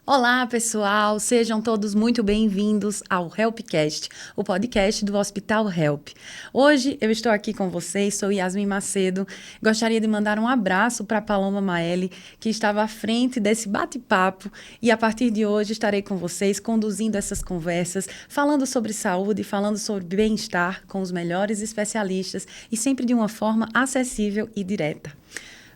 Olá, pessoal! Sejam todos muito bem-vindos ao Helpcast, o podcast do Hospital Help. Hoje eu estou aqui com vocês, sou Yasmin Macedo. Gostaria de mandar um abraço para Paloma Maeli, que estava à frente desse bate-papo, e a partir de hoje estarei com vocês conduzindo essas conversas, falando sobre saúde, falando sobre bem-estar com os melhores especialistas e sempre de uma forma acessível e direta.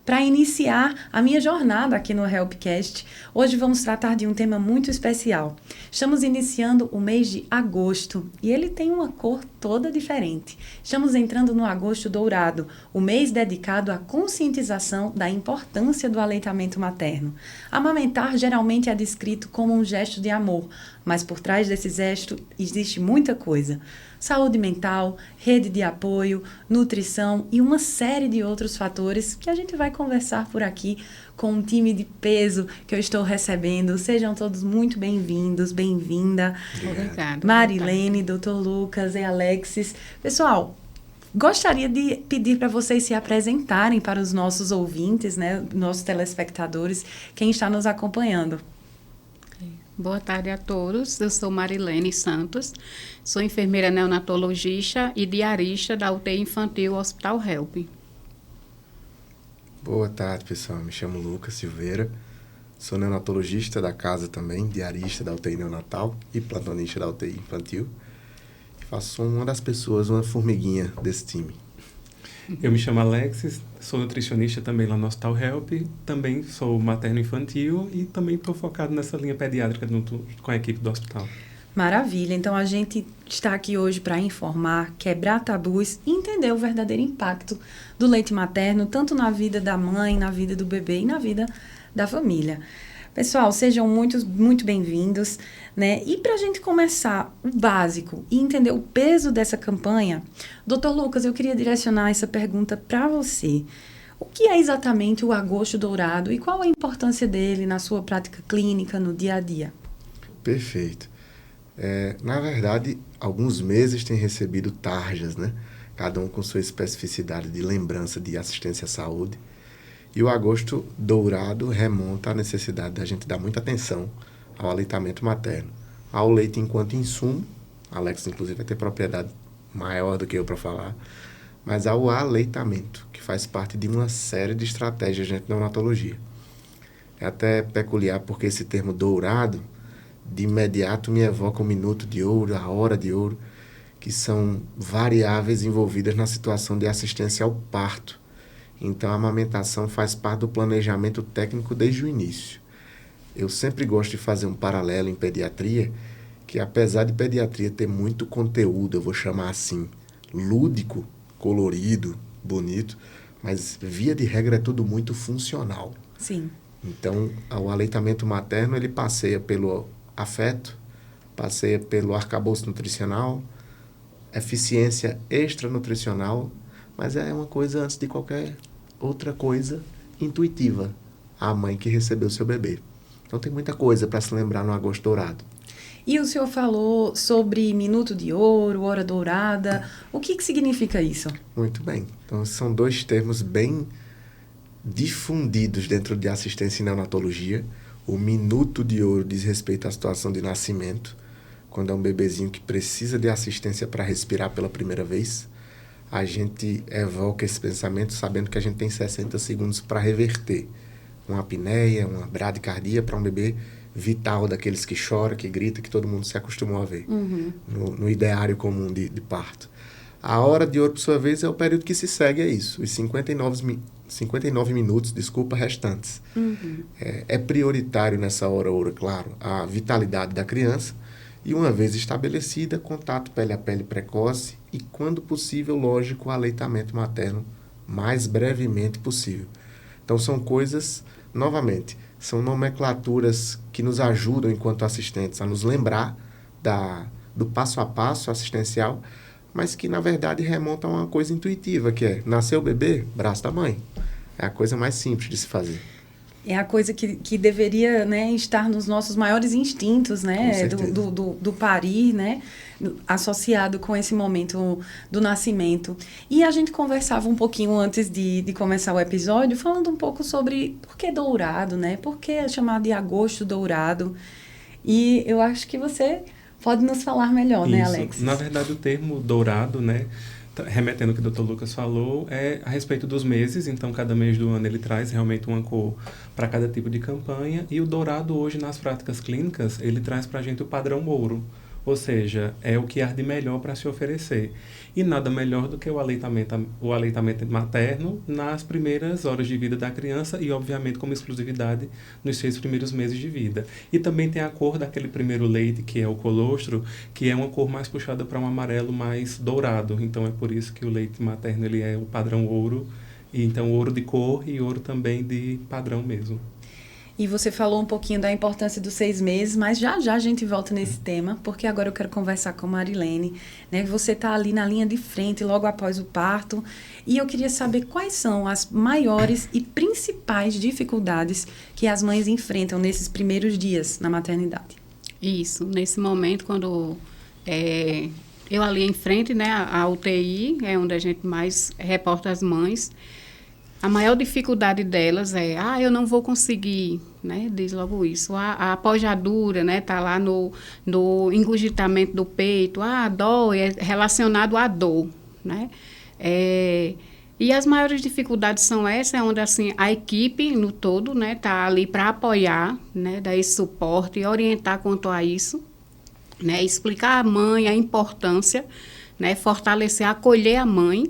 Para iniciar a minha jornada aqui no Helpcast, hoje vamos tratar de um tema muito especial. Estamos iniciando o mês de agosto e ele tem uma cor toda diferente. Estamos entrando no agosto dourado, o mês dedicado à conscientização da importância do aleitamento materno. Amamentar geralmente é descrito como um gesto de amor, mas por trás desse gesto existe muita coisa. Saúde mental, rede de apoio, nutrição e uma série de outros fatores que a gente vai conversar por aqui com um time de peso que eu estou recebendo. Sejam todos muito bem-vindos, bem-vinda. Obrigada. Marilene, Dr. Lucas e Alexis. Pessoal, gostaria de pedir para vocês se apresentarem para os nossos ouvintes, né, nossos telespectadores, quem está nos acompanhando. Boa tarde a todos, eu sou Marilene Santos, sou enfermeira neonatologista e diarista da UTI Infantil Hospital Help. Boa tarde, pessoal, me chamo Lucas Silveira, sou neonatologista da casa também, diarista da UTI neonatal e plantonista da UTI Infantil. Faço uma das pessoas, uma formiguinha desse time. Eu me chamo Alexis, sou nutricionista também lá no Hospital Help, também sou materno-infantil e também estou focado nessa linha pediátrica com a equipe do hospital. Maravilha, então a gente está aqui hoje para informar, quebrar tabus e entender o verdadeiro impacto do leite materno, tanto na vida da mãe, na vida do bebê e na vida da família. Pessoal, sejam muito bem-vindos, né? E para a gente começar o básico e entender o peso dessa campanha, Dr. Lucas, eu queria direcionar essa pergunta para você. O que é exatamente o agosto dourado e qual a importância dele na sua prática clínica, no dia a dia? Perfeito. Na verdade, alguns meses têm recebido tarjas, né? Cada um com sua especificidade de lembrança de assistência à saúde. E o agosto dourado remonta à necessidade da gente dar muita atenção ao aleitamento materno, ao leite enquanto insumo, Alex inclusive vai ter propriedade maior do que eu para falar, mas ao aleitamento, que faz parte de uma série de estratégias dentro da neonatologia. É até peculiar porque esse termo dourado, de imediato me evoca o minuto de ouro, a hora de ouro, que são variáveis envolvidas na situação de assistência ao parto. Então, a amamentação faz parte do planejamento técnico desde o início. Eu sempre gosto de fazer um paralelo em pediatria, que apesar de pediatria ter muito conteúdo, eu vou chamar assim, lúdico, colorido, bonito, mas via de regra é tudo muito funcional. Sim. Então, o aleitamento materno, ele passeia pelo afeto, passeia pelo arcabouço nutricional, eficiência extranutricional, mas é uma coisa antes de qualquer outra coisa intuitiva, a mãe que recebeu seu bebê. Então tem muita coisa para se lembrar no agosto dourado. E o senhor falou sobre minuto de ouro, hora dourada. O que significa isso? Muito bem. Então são dois termos bem difundidos dentro de assistência em neonatologia. O minuto de ouro diz respeito à situação de nascimento, quando é um bebezinho que precisa de assistência para respirar pela primeira vez. A gente evoca esse pensamento sabendo que a gente tem 60 segundos para reverter uma apneia, uma bradicardia para um bebê vital, daqueles que chora, que grita, que todo mundo se acostumou a ver no ideário comum de parto. A hora de ouro, por sua vez, é o período que se segue a isso, os 59 minutos, restantes. É prioritário nessa hora ouro, claro, a vitalidade da criança, e uma vez estabelecida, contato pele a pele precoce e, quando possível, lógico, aleitamento materno mais brevemente possível. Então, são coisas, novamente, são nomenclaturas que nos ajudam, enquanto assistentes, a nos lembrar do passo a passo assistencial, mas que, na verdade, remontam a uma coisa intuitiva, que é, nasceu o bebê, braço da mãe. É a coisa mais simples de se fazer. É a coisa que deveria, né, estar nos nossos maiores instintos, né, do parir, né, associado com esse momento do nascimento. E a gente conversava um pouquinho antes de começar o episódio, falando um pouco sobre por que dourado, né, por que é chamado de agosto dourado. E eu acho que você pode nos falar melhor, né, Alex? Na verdade, o termo dourado, né, remetendo ao que o Dr. Lucas falou, é a respeito dos meses. Então, cada mês do ano ele traz realmente uma cor para cada tipo de campanha. E o dourado hoje, nas práticas clínicas, ele traz para a gente o padrão ouro. Ou seja, é o que há de melhor para se oferecer. E nada melhor do que o aleitamento materno nas primeiras horas de vida da criança e, obviamente, como exclusividade nos 6 primeiros meses de vida. E também tem a cor daquele primeiro leite, que é o colostro, que é uma cor mais puxada para um amarelo mais dourado. Então, é por isso que o leite materno ele é o padrão ouro. E, então, ouro de cor e ouro também de padrão mesmo. E você falou um pouquinho da importância dos 6 meses, mas já a gente volta nesse tema, porque agora eu quero conversar com a Marilene, né? Você está ali na linha de frente, logo após o parto, e eu queria saber quais são as maiores e principais dificuldades que as mães enfrentam nesses primeiros dias na maternidade. Isso, nesse momento, quando eu ali em frente, né, a UTI, é onde a gente mais reporta as mães. A maior dificuldade delas é, eu não vou conseguir, né, diz logo isso. A apojadura, né, tá lá no engurgitamento do peito, dói, é relacionado à dor, né. E as maiores dificuldades são essas, onde assim, a equipe no todo, né, tá ali para apoiar, né, dar esse suporte e orientar quanto a isso, né, explicar à mãe a importância, né, fortalecer, acolher a mãe,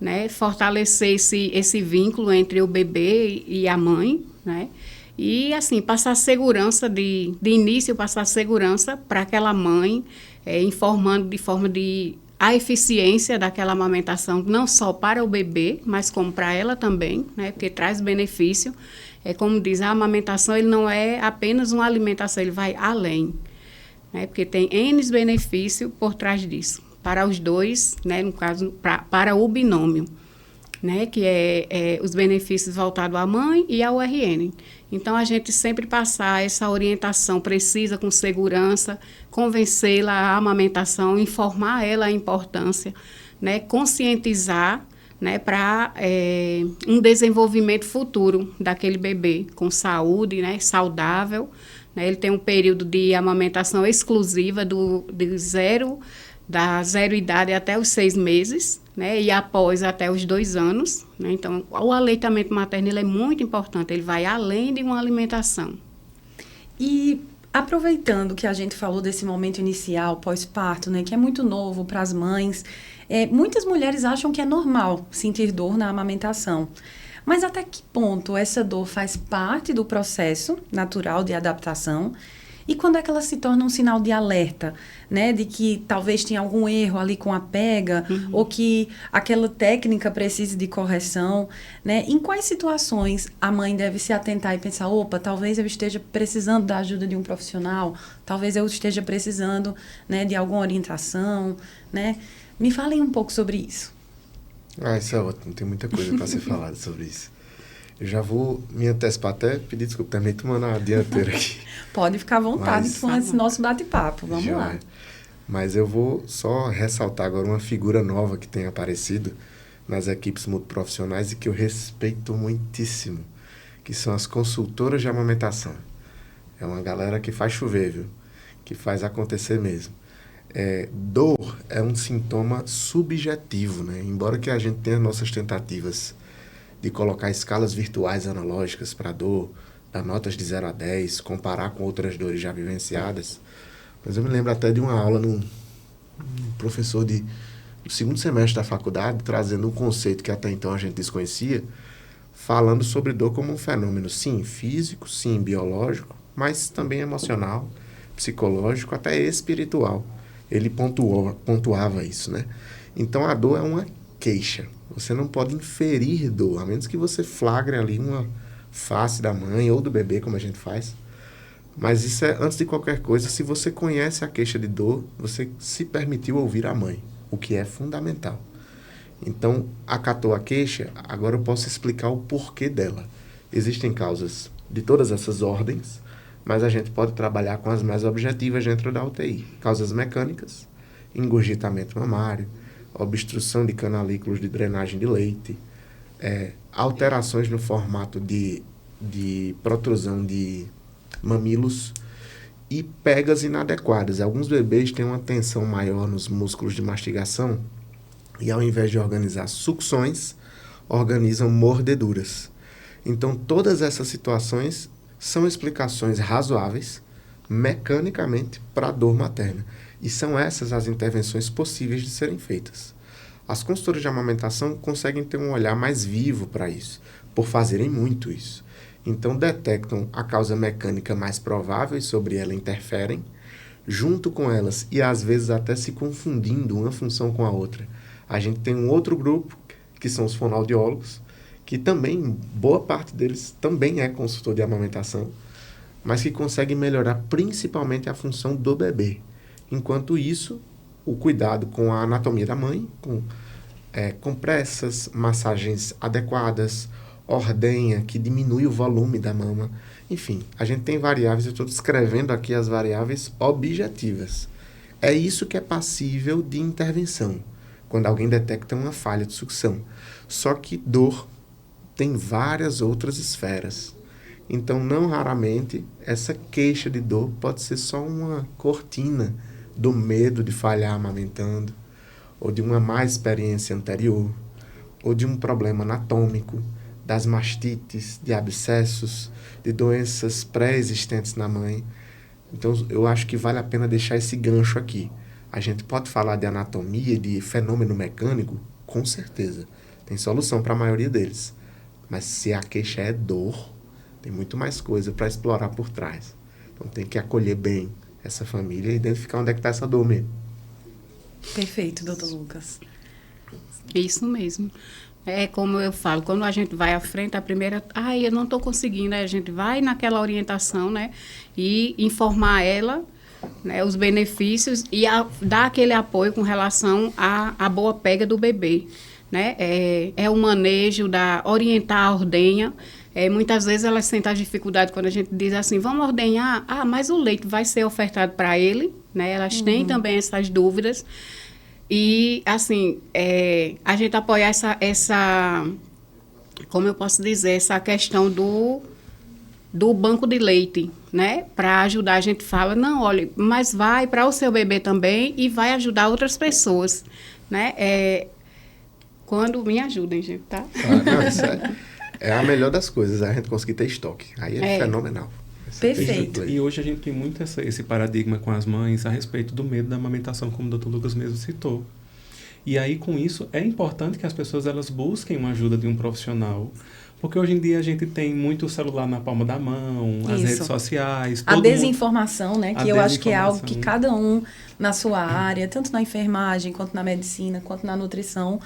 né, fortalecer esse vínculo entre o bebê e a mãe, né, e assim, passar segurança de início, passar segurança para aquela mãe, informando de forma de a eficiência daquela amamentação, não só para o bebê, mas como para ela também, né, porque traz benefício. Como diz, a amamentação ele não é apenas uma alimentação, ele vai além, né, porque tem N benefícios por trás disso. Para os dois, né, no caso, para o binômio, né, que é os benefícios voltados à mãe e ao RN. Então, a gente sempre passar essa orientação precisa, com segurança, convencê-la à amamentação, informar ela a importância, né, conscientizar, né, para um desenvolvimento futuro daquele bebê, com saúde, né, saudável. Né, ele tem um período de amamentação exclusiva da zero idade até os 6 meses, né, e após até os 2 anos. Né, então, o aleitamento materno ele é muito importante, ele vai além de uma alimentação. E aproveitando que a gente falou desse momento inicial, pós-parto, né, que é muito novo para as mães, muitas mulheres acham que é normal sentir dor na amamentação. Mas até que ponto essa dor faz parte do processo natural de adaptação? E quando é que ela se torna um sinal de alerta, né? De que talvez tenha algum erro ali com a pega, ou que aquela técnica precise de correção, né? Em quais situações a mãe deve se atentar e pensar, opa, talvez eu esteja precisando da ajuda de um profissional, talvez eu esteja precisando, né, de alguma orientação, né? Me falem um pouco sobre isso. Isso é ótimo, tem muita coisa para ser falada sobre isso. Eu já vou me antecipar, até pedir desculpa, também tomando a dianteira aqui. Pode ficar à vontade com esse nosso bate-papo, vamos lá. Mas eu vou só ressaltar agora uma figura nova que tem aparecido nas equipes multiprofissionais e que eu respeito muitíssimo, que são as consultoras de amamentação. É uma galera que faz chover, viu? Que faz acontecer mesmo. Dor é um sintoma subjetivo, né? Embora que a gente tenha nossas tentativas de colocar escalas virtuais analógicas para dor, dar notas de 0 a 10, comparar com outras dores já vivenciadas. Mas eu me lembro até de uma aula num professor do 2º semestre da faculdade, trazendo um conceito que até então a gente desconhecia, falando sobre dor como um fenômeno, sim, físico, sim, biológico, mas também emocional, psicológico, até espiritual. Ele pontuava isso, né? Então, a dor é uma queixa. Você não pode inferir dor, a menos que você flagre ali uma face da mãe ou do bebê, como a gente faz. Mas isso é, antes de qualquer coisa, se você conhece a queixa de dor, você se permitiu ouvir a mãe, o que é fundamental. Então, acatou a queixa, agora eu posso explicar o porquê dela. Existem causas de todas essas ordens, mas a gente pode trabalhar com as mais objetivas dentro da UTI. Causas mecânicas, engurgitamento mamário, obstrução de canalículos de drenagem de leite, alterações no formato de protrusão de mamilos e pegas inadequadas. Alguns bebês têm uma tensão maior nos músculos de mastigação e, ao invés de organizar sucções, organizam mordeduras. Então, todas essas situações são explicações razoáveis, mecanicamente, para a dor materna. E são essas as intervenções possíveis de serem feitas. As consultoras de amamentação conseguem ter um olhar mais vivo para isso, por fazerem muito isso. Então, detectam a causa mecânica mais provável e sobre ela interferem, junto com elas, e às vezes até se confundindo uma função com a outra. A gente tem um outro grupo, que são os fonoaudiólogos, que também, boa parte deles também é consultor de amamentação, mas que conseguem melhorar principalmente a função do bebê. Enquanto isso, o cuidado com a anatomia da mãe, com compressas, massagens adequadas, ordenha, que diminui o volume da mama. Enfim, a gente tem variáveis, eu estou descrevendo aqui as variáveis objetivas. É isso que é passível de intervenção, quando alguém detecta uma falha de sucção. Só que dor tem várias outras esferas. Então, não raramente, essa queixa de dor pode ser só uma cortina do medo de falhar amamentando, ou de uma má experiência anterior, ou de um problema anatômico, das mastites, de abscessos, de doenças pré-existentes na mãe. Então, eu acho que vale a pena deixar esse gancho aqui. A gente pode falar de anatomia, de fenômeno mecânico? Com certeza. Tem solução para a maioria deles. Mas se a queixa é dor, tem muito mais coisa para explorar por trás. Então, tem que acolher bem essa família e identificar onde é que está essa dor mesmo. Perfeito, doutor Lucas. Isso mesmo. É como eu falo, quando a gente vai à frente, a primeira... eu não estou conseguindo. Aí a gente vai naquela orientação, né? E informar ela, né, os benefícios e dar aquele apoio com relação à boa pega do bebê. Né? O manejo, orientar a ordenha. Muitas vezes elas sentem a dificuldade quando a gente diz assim, vamos ordenhar, mas o leite vai ser ofertado para ele, né? Elas têm também essas dúvidas. E, assim, a gente apoiar essa, como eu posso dizer, essa questão do banco de leite, né? Para ajudar, a gente fala, não, olha, mas vai para o seu bebê também e vai ajudar outras pessoas, né? Quando me ajudem, gente, tá? Não, isso é a melhor das coisas, a gente conseguir ter estoque. Aí é fenomenal. Perfeito. E hoje a gente tem muito esse paradigma com as mães a respeito do medo da amamentação, como o Dr. Lucas mesmo citou. E aí, com isso, é importante que as pessoas elas busquem uma ajuda de um profissional, porque hoje em dia a gente tem muito celular na palma da mão, as redes sociais... A desinformação, né? Que eu acho que é algo que cada um na sua área, tanto na enfermagem, quanto na medicina, quanto na nutrição,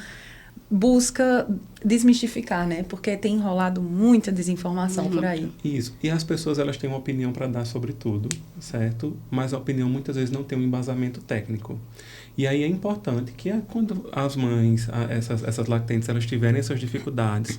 busca desmistificar, né? Porque tem rolado muita desinformação por aí. Isso. E as pessoas, elas têm uma opinião para dar sobre tudo, certo? Mas a opinião, muitas vezes, não tem um embasamento técnico. E aí é importante que quando as mães, essas lactentes, elas tiverem essas dificuldades,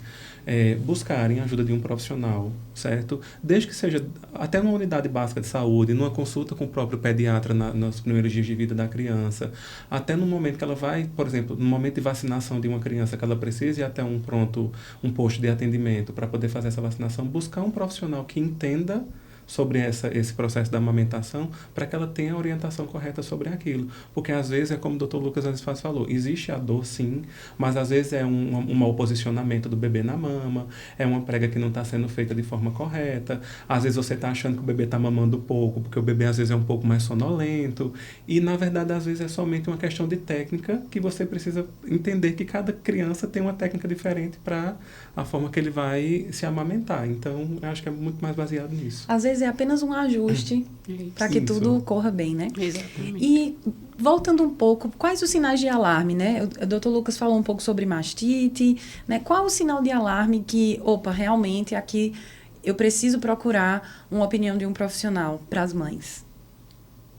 buscarem a ajuda de um profissional, certo? Desde que seja até numa unidade básica de saúde, numa consulta com o próprio pediatra nos primeiros dias de vida da criança, até no momento que ela vai, por exemplo, no momento de vacinação de uma criança que ela precisa ir até um posto de atendimento para poder fazer essa vacinação, buscar um profissional que entenda sobre esse processo da amamentação, para que ela tenha a orientação correta sobre aquilo. Porque, às vezes, é como o Dr. Lucas às vezes falou, existe a dor, sim, mas, às vezes, é um mau posicionamento do bebê na mama, é uma prega que não está sendo feita de forma correta, às vezes você está achando que o bebê está mamando pouco, porque o bebê, às vezes, é um pouco mais sonolento, e, na verdade, às vezes, é somente uma questão de técnica que você precisa entender que cada criança tem uma técnica diferente para a forma que ele vai se amamentar. Então, eu acho que é muito mais baseado nisso. Às vezes é apenas um ajuste para que tudo corra bem, né? Exatamente. E voltando um pouco, quais os sinais de alarme, né? O Dr. Lucas falou um pouco sobre mastite, né? Qual o sinal de alarme que, realmente aqui eu preciso procurar uma opinião de um profissional para as mães?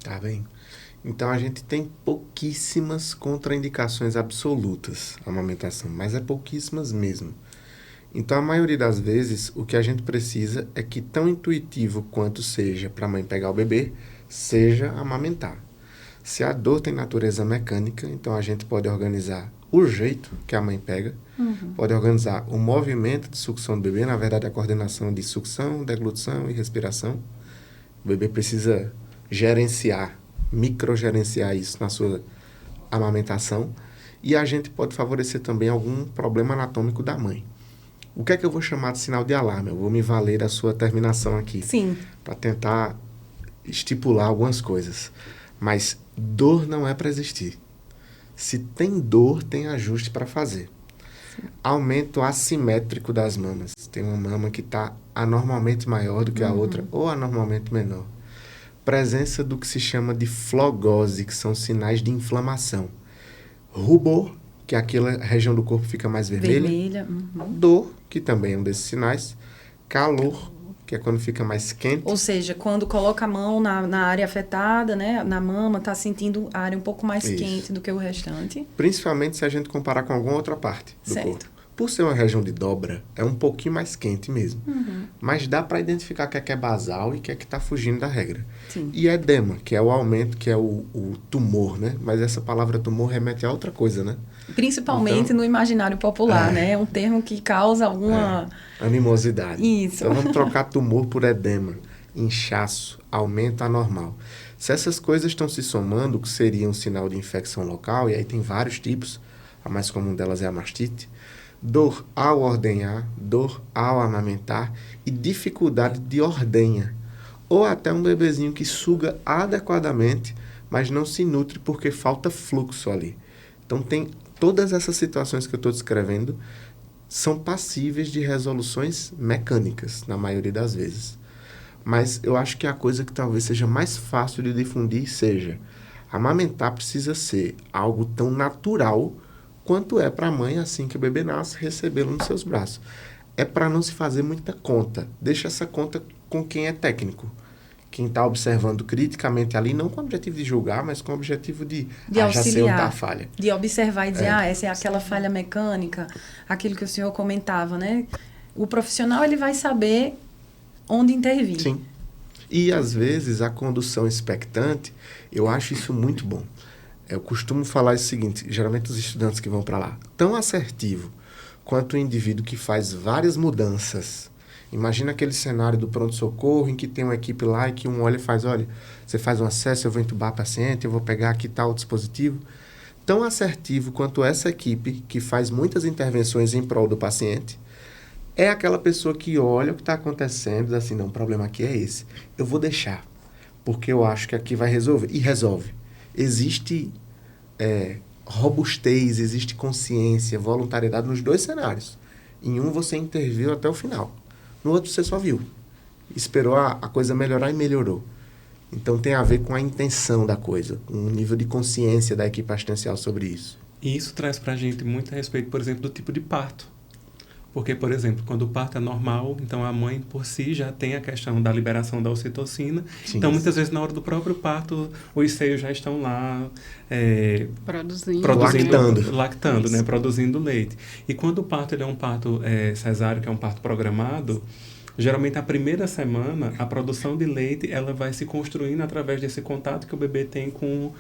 Tá bem. Então, a gente tem pouquíssimas contraindicações absolutas à amamentação, mas é pouquíssimas mesmo. Então, a maioria das vezes, o que a gente precisa é que, tão intuitivo quanto seja para a mãe pegar o bebê, seja amamentar. Se a dor tem natureza mecânica, então a gente pode organizar o jeito que a mãe pega, pode organizar o movimento de sucção do bebê, na verdade, a coordenação de sucção, deglutição e respiração. O bebê precisa gerenciar, microgerenciar isso na sua amamentação. E a gente pode favorecer também algum problema anatômico da mãe. O que é que eu vou chamar de sinal de alarme? Eu vou me valer da sua terminação aqui. Sim. Para tentar estipular algumas coisas. Mas dor não é para existir. Se tem dor, tem ajuste para fazer. Sim. Aumento assimétrico das mamas. Tem uma mama que está anormalmente maior do que a outra ou anormalmente menor. Presença do que se chama de flogose, que são sinais de inflamação. Rubor, que aquela região do corpo fica mais vermelha. Dor, que também é um desses sinais. Calor, que é quando fica mais quente. Ou seja, quando coloca a mão na área afetada, né, na mama, está sentindo a área um pouco mais quente do que o restante. Principalmente se a gente comparar com alguma outra parte do corpo. Por ser uma região de dobra, é um pouquinho mais quente mesmo. Mas dá para identificar o que é basal e o que está fugindo da regra. Sim. E edema, que é o aumento, que é o tumor, né? Mas essa palavra tumor remete a outra coisa, né? Principalmente então, no imaginário popular, né? É um termo que causa alguma... animosidade. Isso. Então vamos trocar tumor por edema, inchaço, aumento anormal. Se essas coisas estão se somando, que seria um sinal de infecção local, e aí tem vários tipos, a mais comum delas é a mastite, dor ao ordenhar, dor ao amamentar e dificuldade de ordenha. Ou até um bebezinho que suga adequadamente, mas não se nutre porque falta fluxo ali. Então, tem todas essas situações que eu estou descrevendo são passíveis de resoluções mecânicas, na maioria das vezes. Mas eu acho que a coisa que talvez seja mais fácil de difundir seja amamentar precisa ser algo tão natural quanto é para a mãe, assim que o bebê nasce, recebê-lo nos seus braços. É para não se fazer muita conta. Deixa essa conta com quem é técnico. Quem está observando criticamente ali, não com o objetivo de julgar, mas com o objetivo de auxiliar, já sei onde está a falha. De observar e dizer, essa é aquela falha mecânica, aquilo que o senhor comentava, né? O profissional, ele vai saber onde intervir. Sim. E, às vezes, a condução expectante, eu acho isso muito bom. Eu costumo falar o seguinte, geralmente os estudantes que vão para lá, tão assertivo quanto o indivíduo que faz várias mudanças. Imagina aquele cenário do pronto-socorro em que tem uma equipe lá e que um olha e faz, olha, você faz um acesso, eu vou entubar a paciente, eu vou pegar aqui tal dispositivo. Tão assertivo quanto essa equipe que faz muitas intervenções em prol do paciente, é aquela pessoa que olha o que está acontecendo e diz assim, não, o problema aqui é esse. Eu vou deixar, porque eu acho que aqui vai resolver. E resolve. Existe robustez, existe consciência, voluntariedade nos dois cenários. Em um você interviu até o final. No outro você só viu. Esperou a coisa melhorar e melhorou. Então tem a ver com a intenção da coisa, com o nível de consciência da equipe assistencial sobre isso. E isso traz para a gente muito a respeito, por exemplo, do tipo de parto. Porque, por exemplo, quando o parto é normal, então a mãe por si já tem a questão da liberação da ocitocina. Sim. Então, muitas vezes, na hora do próprio parto, os seios já estão lá lactando, né? Produzindo leite. E quando o parto ele é um parto cesáreo, que é um parto programado, geralmente a primeira semana, a produção de leite ela vai se construindo através desse contato que o bebê tem com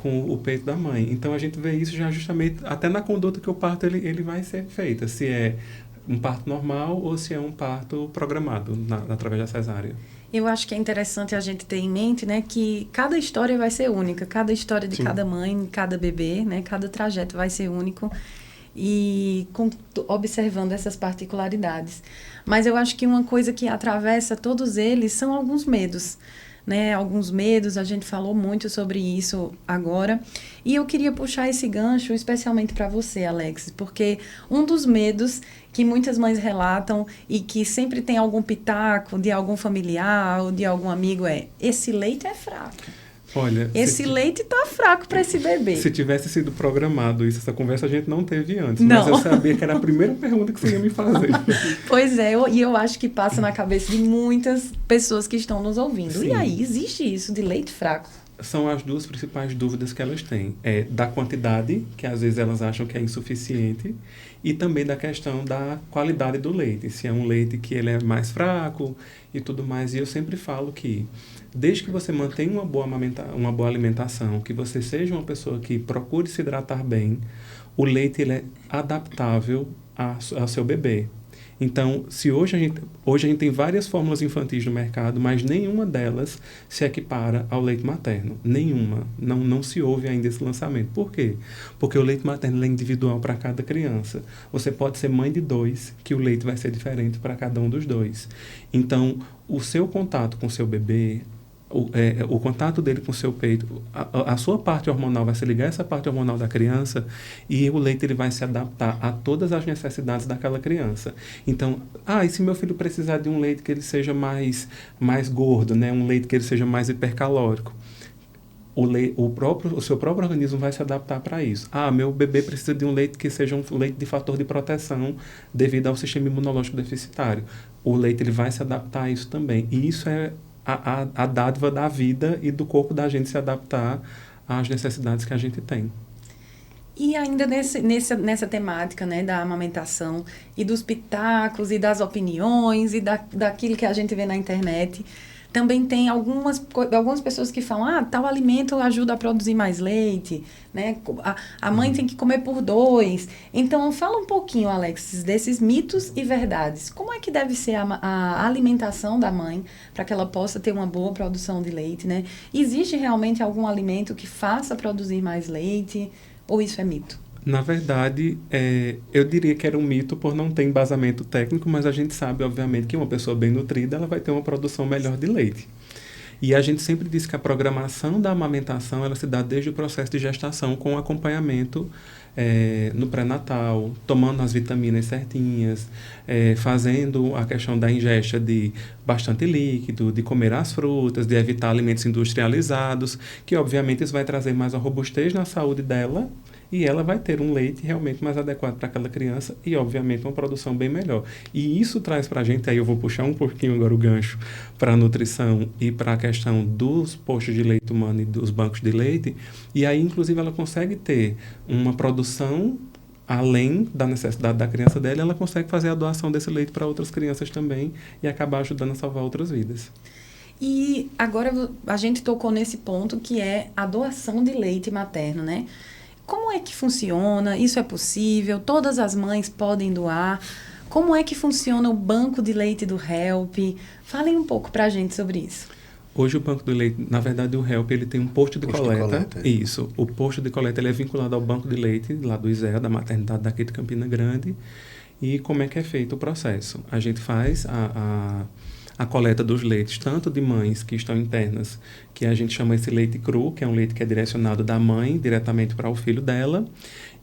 o peito da mãe. Então, a gente vê isso já justamente até na conduta que o parto ele vai ser feita. Se é um parto normal ou se é um parto programado através da cesárea. Eu acho que é interessante a gente ter em mente, né, que cada história vai ser única, cada história de cada mãe, cada bebê, né, cada trajeto vai ser único e observando essas particularidades. Mas eu acho que uma coisa que atravessa todos eles são alguns medos. Né, alguns medos, a gente falou muito sobre isso agora, e eu queria puxar esse gancho especialmente para você, Alex, porque um dos medos que muitas mães relatam e que sempre tem algum pitaco de algum familiar ou de algum amigo é, esse leite é fraco. Olha, esse leite tá fraco para esse bebê. Se tivesse sido programado isso, essa conversa a gente não teve antes. Não. Mas eu sabia que era a primeira pergunta que você ia me fazer. Pois é, e eu acho que passa na cabeça de muitas pessoas que estão nos ouvindo. Sim. E aí, existe isso de leite fraco? são as duas principais dúvidas que elas têm. É da quantidade, que às vezes elas acham que é insuficiente, e também da questão da qualidade do leite. Se é um leite que ele é mais fraco e tudo mais. E eu sempre falo que, desde que você mantenha uma boa alimentação, que você seja uma pessoa que procure se hidratar bem, o leite ele é adaptável ao seu bebê. Então, se hoje a gente tem várias fórmulas infantis no mercado, mas nenhuma delas se equipara ao leite materno. Nenhuma. Não se ouve ainda esse lançamento. Por quê? Porque o leite materno é individual para cada criança. Você pode ser mãe de 2, que o leite vai ser diferente para cada um dos 2. Então, o seu contato com o seu bebê, o contato dele com o seu peito, a sua parte hormonal vai se ligar a essa parte hormonal da criança, e o leite ele vai se adaptar a todas as necessidades daquela criança. Então, e se meu filho precisar de um leite que ele seja mais gordo, né? Um leite que ele seja mais hipercalórico, o seu próprio organismo vai se adaptar para isso. Meu bebê precisa de um leite que seja um leite de fator de proteção devido ao sistema imunológico deficitário. O leite ele vai se adaptar a isso também. E isso é a dádiva da vida e do corpo da gente se adaptar às necessidades que a gente tem. E ainda nessa temática, né, da amamentação e dos pitacos e das opiniões e daquilo que a gente vê na internet, também tem algumas pessoas que falam, tal alimento ajuda a produzir mais leite, né? A mãe tem que comer por 2. Então, fala um pouquinho, Alex, desses mitos e verdades. Como é que deve ser a alimentação da mãe para que ela possa ter uma boa produção de leite, né? Existe realmente algum alimento que faça produzir mais leite ou isso é mito? Na verdade, eu diria que era um mito por não ter embasamento técnico, mas a gente sabe, obviamente, que uma pessoa bem nutrida ela vai ter uma produção melhor de leite. E a gente sempre diz que a programação da amamentação ela se dá desde o processo de gestação com acompanhamento no pré-natal, tomando as vitaminas certinhas, fazendo a questão da ingesta de bastante líquido, de comer as frutas, de evitar alimentos industrializados, que obviamente isso vai trazer mais a robustez na saúde dela, e ela vai ter um leite realmente mais adequado para aquela criança e, obviamente, uma produção bem melhor. E isso traz para a gente, aí eu vou puxar um pouquinho agora o gancho para a nutrição e para a questão dos postos de leite humano e dos bancos de leite, e aí, inclusive, ela consegue ter uma produção além da necessidade da criança dela, ela consegue fazer a doação desse leite para outras crianças também e acabar ajudando a salvar outras vidas. E agora a gente tocou nesse ponto que é a doação de leite materno, né? Como é que funciona? Isso é possível? Todas as mães podem doar? Como é que funciona o banco de leite do HELP? Falem um pouco para a gente sobre isso. Hoje o banco de leite, na verdade o HELP, ele tem um posto de coleta. Isso. O posto de coleta ele é vinculado ao banco de leite lá do ISEA, da maternidade daqui de Campina Grande. E como é que é feito o processo? A gente faz a coleta dos leites, tanto de mães que estão internas, que a gente chama esse leite cru, que é um leite que é direcionado da mãe diretamente para o filho dela,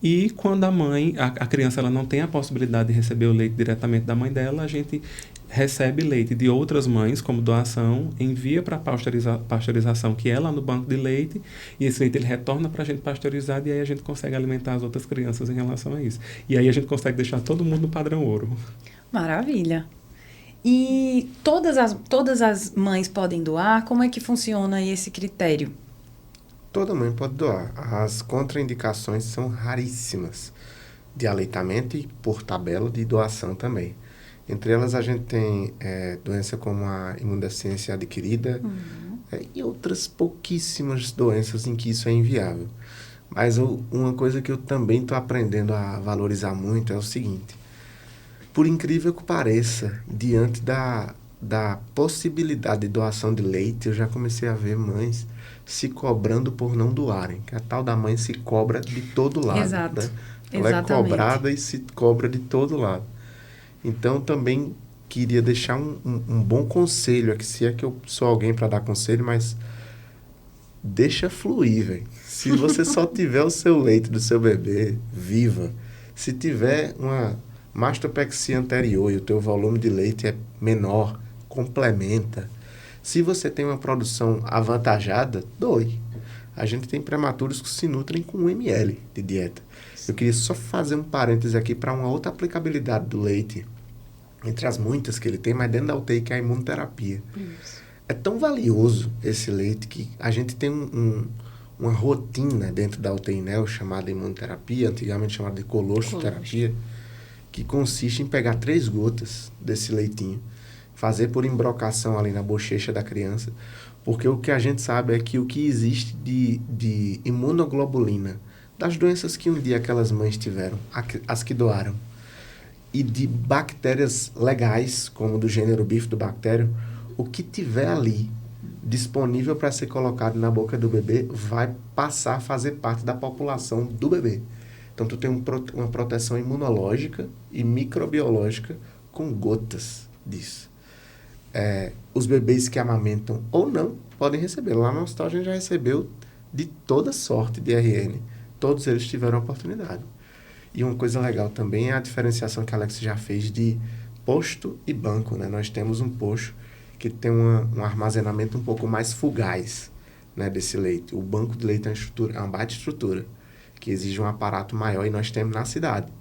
e quando a criança ela não tem a possibilidade de receber o leite diretamente da mãe dela, a gente recebe leite de outras mães como doação, envia para a pasteurização, que é lá no banco de leite, e esse leite ele retorna para a gente pasteurizado, e aí a gente consegue alimentar as outras crianças em relação a isso. E aí a gente consegue deixar todo mundo no padrão ouro. Maravilha! E todas as mães podem doar? Como é que funciona esse critério? Toda mãe pode doar. As contraindicações são raríssimas de aleitamento e, por tabela, de doação também. Entre elas, a gente tem doença como a imunodeficiência adquirida e outras pouquíssimas doenças em que isso é inviável. Mas uma coisa que eu também estou aprendendo a valorizar muito é o seguinte. Por incrível que pareça, diante da possibilidade de doação de leite, eu já comecei a ver mães se cobrando por não doarem. Que a tal da mãe se cobra de todo lado. Exato. Né? Ela Exatamente. é cobrada e se cobra de todo lado. Então, também queria deixar um bom conselho aqui, se é que eu sou alguém para dar conselho, mas deixa fluir, velho. Se você só tiver o seu leite do seu bebê, viva. Se tiver uma mastopexia anterior e o teu volume de leite é menor, complementa. Se você tem uma produção avantajada, doe. A gente tem prematuros que se nutrem com 1 ml de dieta. Eu queria só fazer um parêntese aqui para uma outra aplicabilidade do leite, entre as muitas que ele tem, mas dentro da UTI, que é a imunoterapia. é tão valioso esse leite que a gente tem uma rotina dentro da UTI Neo chamada imunoterapia, antigamente chamada de colostroterapia, que consiste em pegar 3 gotas desse leitinho, fazer por embrocação ali na bochecha da criança, porque o que a gente sabe é que o que existe de imunoglobulina, das doenças que um dia aquelas mães tiveram, as que doaram, e de bactérias legais, como do gênero bifidobactério, o que tiver ali disponível para ser colocado na boca do bebê vai passar a fazer parte da população do bebê. Então, tu tem uma proteção imunológica e microbiológica com gotas disso. Os bebês que amamentam ou não podem receber. Lá no hospital a gente já recebeu de toda sorte de RN. Todos eles tiveram a oportunidade. E uma coisa legal também é a diferenciação que a Alex já fez de posto e banco, né? Nós temos um posto que tem um armazenamento um pouco mais fugaz, né, desse leite. O banco de leite é uma baita estrutura, que exige um aparato maior e nós temos na cidade.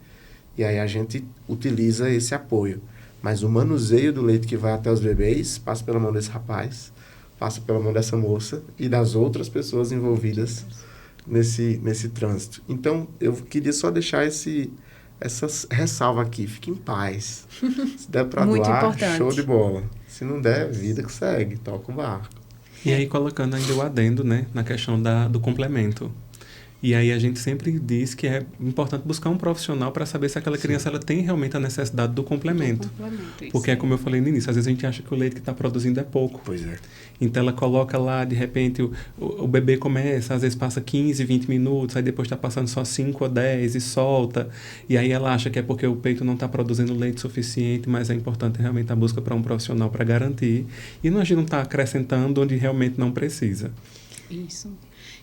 E aí a gente utiliza esse apoio. Mas o manuseio do leite que vai até os bebês passa pela mão desse rapaz, passa pela mão dessa moça e das outras pessoas envolvidas nesse trânsito. Então, eu queria só deixar essa ressalva aqui. Fique em paz. Se der para doar, importante. Show de bola. Se não der, vida que segue, toca o barco. E aí, colocando ainda o adendo, né, na questão do complemento. E aí a gente sempre diz que é importante buscar um profissional para saber se aquela criança ela tem realmente a necessidade do complemento. Porque é como eu falei no início, às vezes a gente acha que o leite que está produzindo é pouco. Pois é. Então ela coloca lá, de repente, o bebê começa, às vezes passa 15, 20 minutos, aí depois está passando só 5 ou 10 e solta. E aí ela acha que é porque o peito não está produzindo leite suficiente, mas é importante realmente a busca para um profissional para garantir. E a gente não está acrescentando onde realmente não precisa. Isso.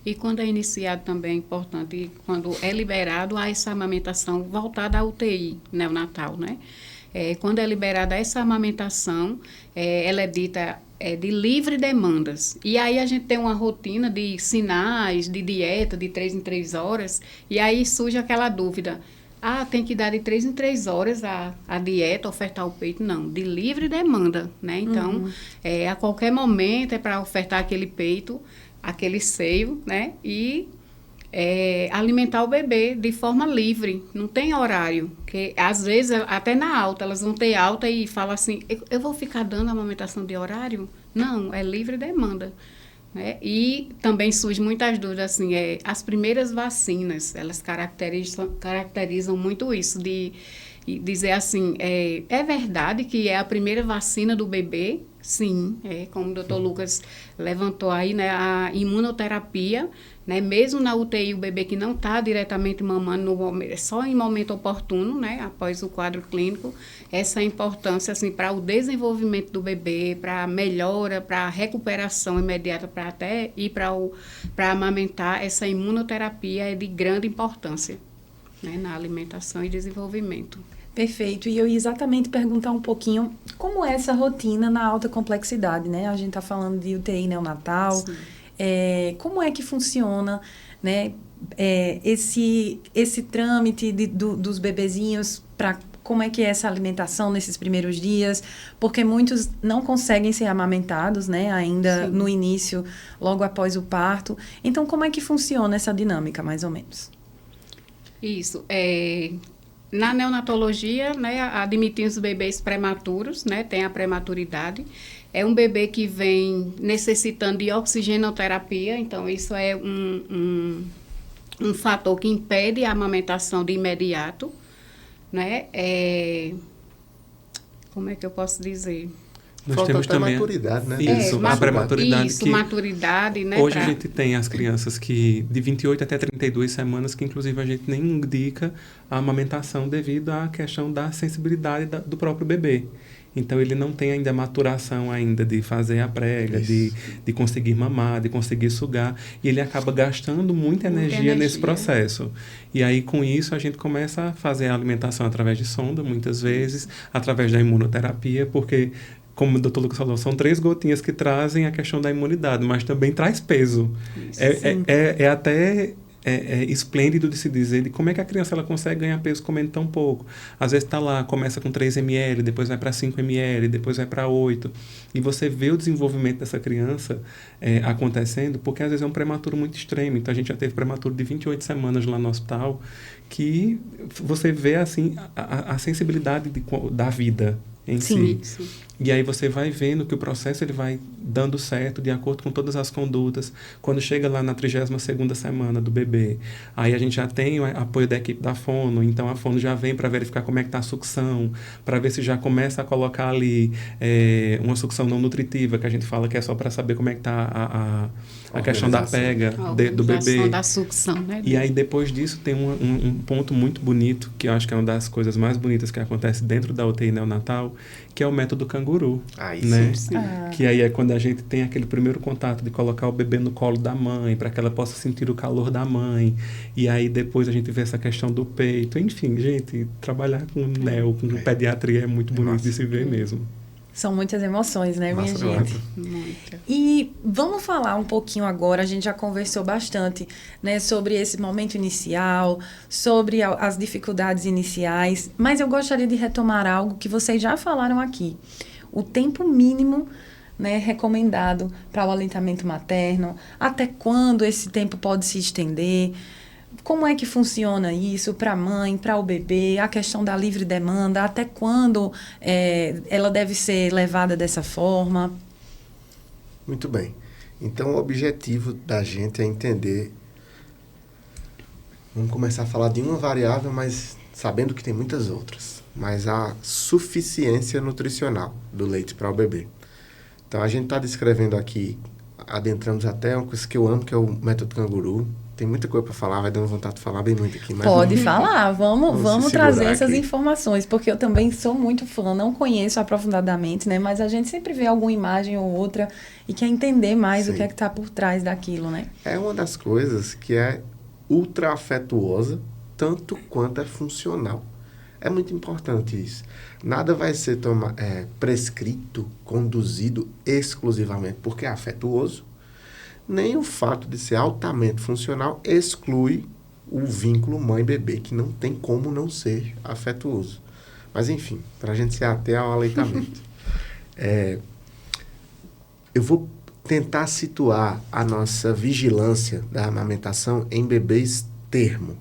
E quando é iniciado também é importante, quando é liberado, há essa amamentação voltada à UTI neonatal, né? Quando é liberada essa amamentação, ela é dita de livre demandas. E aí a gente tem uma rotina de sinais, de dieta, de 3 em 3 horas, e aí surge aquela dúvida. Tem que dar de 3 em 3 horas a dieta, ofertar o peito? Não, de livre demanda, né? Então, a qualquer momento é para ofertar aquele peito, aquele seio, né? E alimentar o bebê de forma livre, não tem horário. Que às vezes, até na alta, elas vão ter alta e falam assim, eu vou ficar dando amamentação de horário? Não, é livre demanda. Né? E também surgem muitas dúvidas, assim, as primeiras vacinas, elas caracterizam muito isso, de dizer assim, é verdade que é a primeira vacina do bebê? Sim, como o doutor Lucas levantou aí, né, a imunoterapia, né, mesmo na UTI, o bebê que não está diretamente mamando, só em momento oportuno, né, após o quadro clínico, essa importância assim, para o desenvolvimento do bebê, para a melhora, para a recuperação imediata, para até ir para amamentar, essa imunoterapia é de grande importância, né, na alimentação e desenvolvimento. Perfeito. E eu ia exatamente perguntar um pouquinho como é essa rotina na alta complexidade, né? A gente está falando de UTI neonatal. Como é que funciona, né? Esse trâmite dos bebezinhos para como é que é essa alimentação nesses primeiros dias, porque muitos não conseguem ser amamentados, né? Ainda no início, logo após o parto. Então, como é que funciona essa dinâmica, mais ou menos? Isso. Na neonatologia, né, admitimos os bebês prematuros, né, tem a prematuridade. É um bebê que vem necessitando de oxigenoterapia, então isso é um fator que impede a amamentação de imediato, né? Como é que eu posso dizer? Nós temos também maturidade, né? A prematuridade. Isso, maturidade, né? Hoje a gente tem as crianças que de 28 até 32 semanas, que inclusive a gente nem indica a amamentação devido à questão da sensibilidade do próprio bebê. Então, ele não tem ainda a maturação ainda de fazer a prega, de conseguir mamar, de conseguir sugar. E ele acaba gastando muita energia nesse processo. E aí, com isso, a gente começa a fazer a alimentação através de sonda, muitas vezes, através da imunoterapia, porque, como o doutor Lucas falou, são 3 gotinhas que trazem a questão da imunidade, mas também traz peso. É até esplêndido de se dizer de como é que a criança ela consegue ganhar peso comendo tão pouco. Às vezes está lá, começa com 3 ml, depois vai para 5 ml, depois vai para 8. E você vê o desenvolvimento dessa criança acontecendo, porque às vezes é um prematuro muito extremo. Então a gente já teve prematuro de 28 semanas lá no hospital, que você vê assim a sensibilidade da vida em si. Sim. E aí você vai vendo que o processo ele vai dando certo de acordo com todas as condutas. Quando chega lá na 32ª semana do bebê, aí a gente já tem o apoio da equipe da fono, então a fono já vem para verificar como é que está a sucção, para ver se já começa a colocar ali uma sucção não nutritiva, que a gente fala que é só para saber como é que está a questão da pega do bebê. Da sucção, né? E aí depois disso tem um ponto muito bonito, que eu acho que é uma das coisas mais bonitas que acontece dentro da UTI neonatal, que é o método canguru. Aí né? Sim. Que aí é quando a gente tem aquele primeiro contato de colocar o bebê no colo da mãe, para que ela possa sentir o calor da mãe. E aí depois a gente vê essa questão do peito. Enfim, gente, trabalhar com neo, com pediatria é muito bonito de se ver mesmo. São muitas emoções, né, minha Massa, gente? Muita. E vamos falar um pouquinho agora, a gente já conversou bastante, né, sobre esse momento inicial, sobre as dificuldades iniciais, mas eu gostaria de retomar algo que vocês já falaram aqui. O tempo mínimo, né, recomendado para o aleitamento materno, até quando esse tempo pode se estender, como é que funciona isso para a mãe, para o bebê, a questão da livre demanda, até quando ela deve ser levada dessa forma? Muito bem. Então, o objetivo da gente é entender... Vamos começar a falar de uma variável, mas sabendo que tem muitas outras. Mas a suficiência nutricional do leite para o bebê. Então, a gente está descrevendo aqui, adentramos até uma coisa que eu amo, que é o método canguru. Tem muita coisa para falar, vai dando vontade de falar bem muito aqui. Mas Pode falar, vamos trazer essas aqui. informações, porque eu também sou muito fã, não conheço aprofundadamente, né? Mas a gente sempre vê alguma imagem ou outra e quer entender mais o que é que está por trás daquilo, né? É uma das coisas que é ultra afetuosa, tanto quanto é funcional. É muito importante isso. Nada vai ser prescrito, conduzido exclusivamente porque é afetuoso, nem o fato de ser altamente funcional exclui o vínculo mãe-bebê, que não tem como não ser afetuoso. Mas, enfim, para a gente se ater ao aleitamento. Eu vou tentar situar a nossa vigilância da amamentação em bebês termo.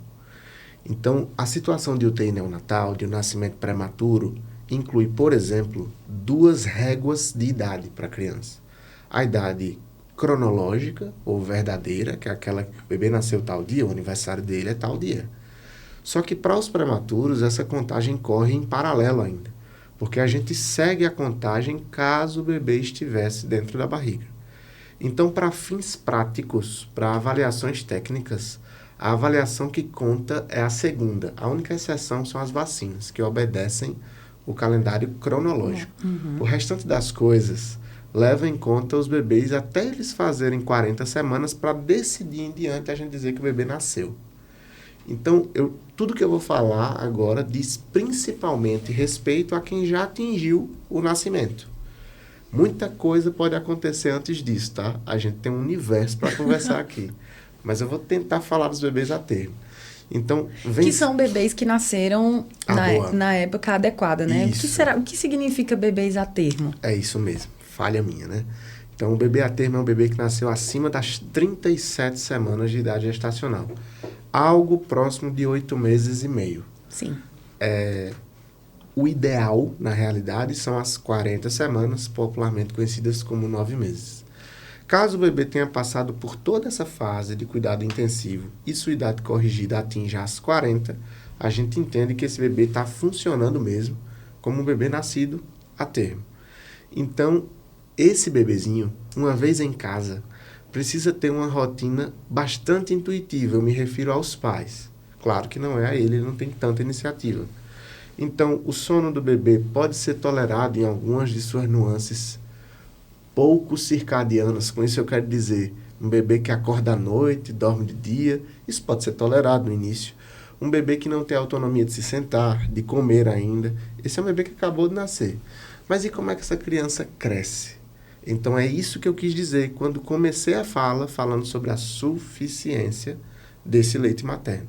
Então, a situação de UTI neonatal, de um nascimento prematuro, inclui, por exemplo, 2 réguas de idade para a criança. A idade cronológica ou verdadeira, que é aquela que o bebê nasceu tal dia, o aniversário dele é tal dia. Só que para os prematuros, essa contagem corre em paralelo ainda, porque a gente segue a contagem caso o bebê estivesse dentro da barriga. Então, para fins práticos, para avaliações técnicas, a avaliação que conta é a segunda. A única exceção são as vacinas, que obedecem o calendário cronológico. O restante das coisas leva em conta os bebês até eles fazerem 40 semanas para decidir em diante a gente dizer que o bebê nasceu. Então, tudo que eu vou falar agora diz principalmente respeito a quem já atingiu o nascimento. Muita coisa pode acontecer antes disso, tá? A gente tem um universo para conversar aqui. Mas eu vou tentar falar dos bebês a termo. Então, que são bebês que nasceram na época adequada, né? O que significa bebês a termo? É isso mesmo. Falha minha, né? Então, o bebê a termo é um bebê que nasceu acima das 37 semanas de idade gestacional. Algo próximo de 8 meses e meio. Sim. O ideal, na realidade, são as 40 semanas, popularmente conhecidas como 9 meses. Caso o bebê tenha passado por toda essa fase de cuidado intensivo e sua idade corrigida atinja as 40, a gente entende que esse bebê está funcionando mesmo como um bebê nascido a termo. Então, esse bebezinho, uma vez em casa, precisa ter uma rotina bastante intuitiva. Eu me refiro aos pais. Claro que não é a ele não tem tanta iniciativa. Então, o sono do bebê pode ser tolerado em algumas de suas nuances pouco circadianas. Com isso eu quero dizer, um bebê que acorda à noite, dorme de dia, isso pode ser tolerado no início. Um bebê que não tem autonomia de se sentar, de comer ainda, esse é um bebê que acabou de nascer. Mas e como é que essa criança cresce? Então é isso que eu quis dizer quando comecei a fala, falando sobre a suficiência desse leite materno.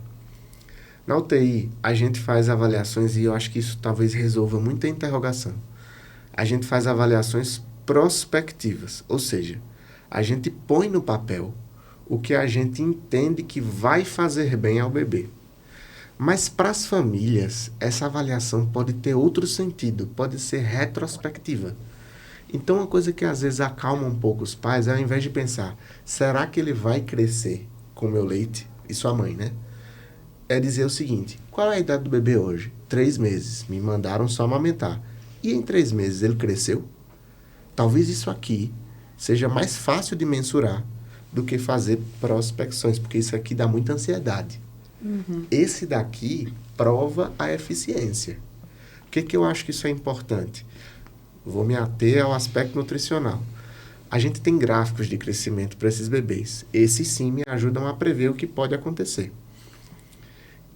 Na UTI, a gente faz avaliações, e eu acho que isso talvez resolva muita interrogação. A gente faz avaliações prospectivas, ou seja, a gente põe no papel o que a gente entende que vai fazer bem ao bebê. Mas para as famílias, essa avaliação pode ter outro sentido, pode ser retrospectiva. Então, uma coisa que às vezes acalma um pouco os pais é, ao invés de pensar, será que ele vai crescer com o meu leite? E sua mãe, né? É dizer o seguinte, qual é a idade do bebê hoje? 3 meses, me mandaram só amamentar. E em 3 meses ele cresceu? Talvez isso aqui seja mais fácil de mensurar do que fazer prospecções, porque isso aqui dá muita ansiedade. Esse daqui prova a eficiência. Por que eu acho que isso é importante? Vou me ater ao aspecto nutricional. A gente tem gráficos de crescimento para esses bebês. Esses sim me ajudam a prever o que pode acontecer.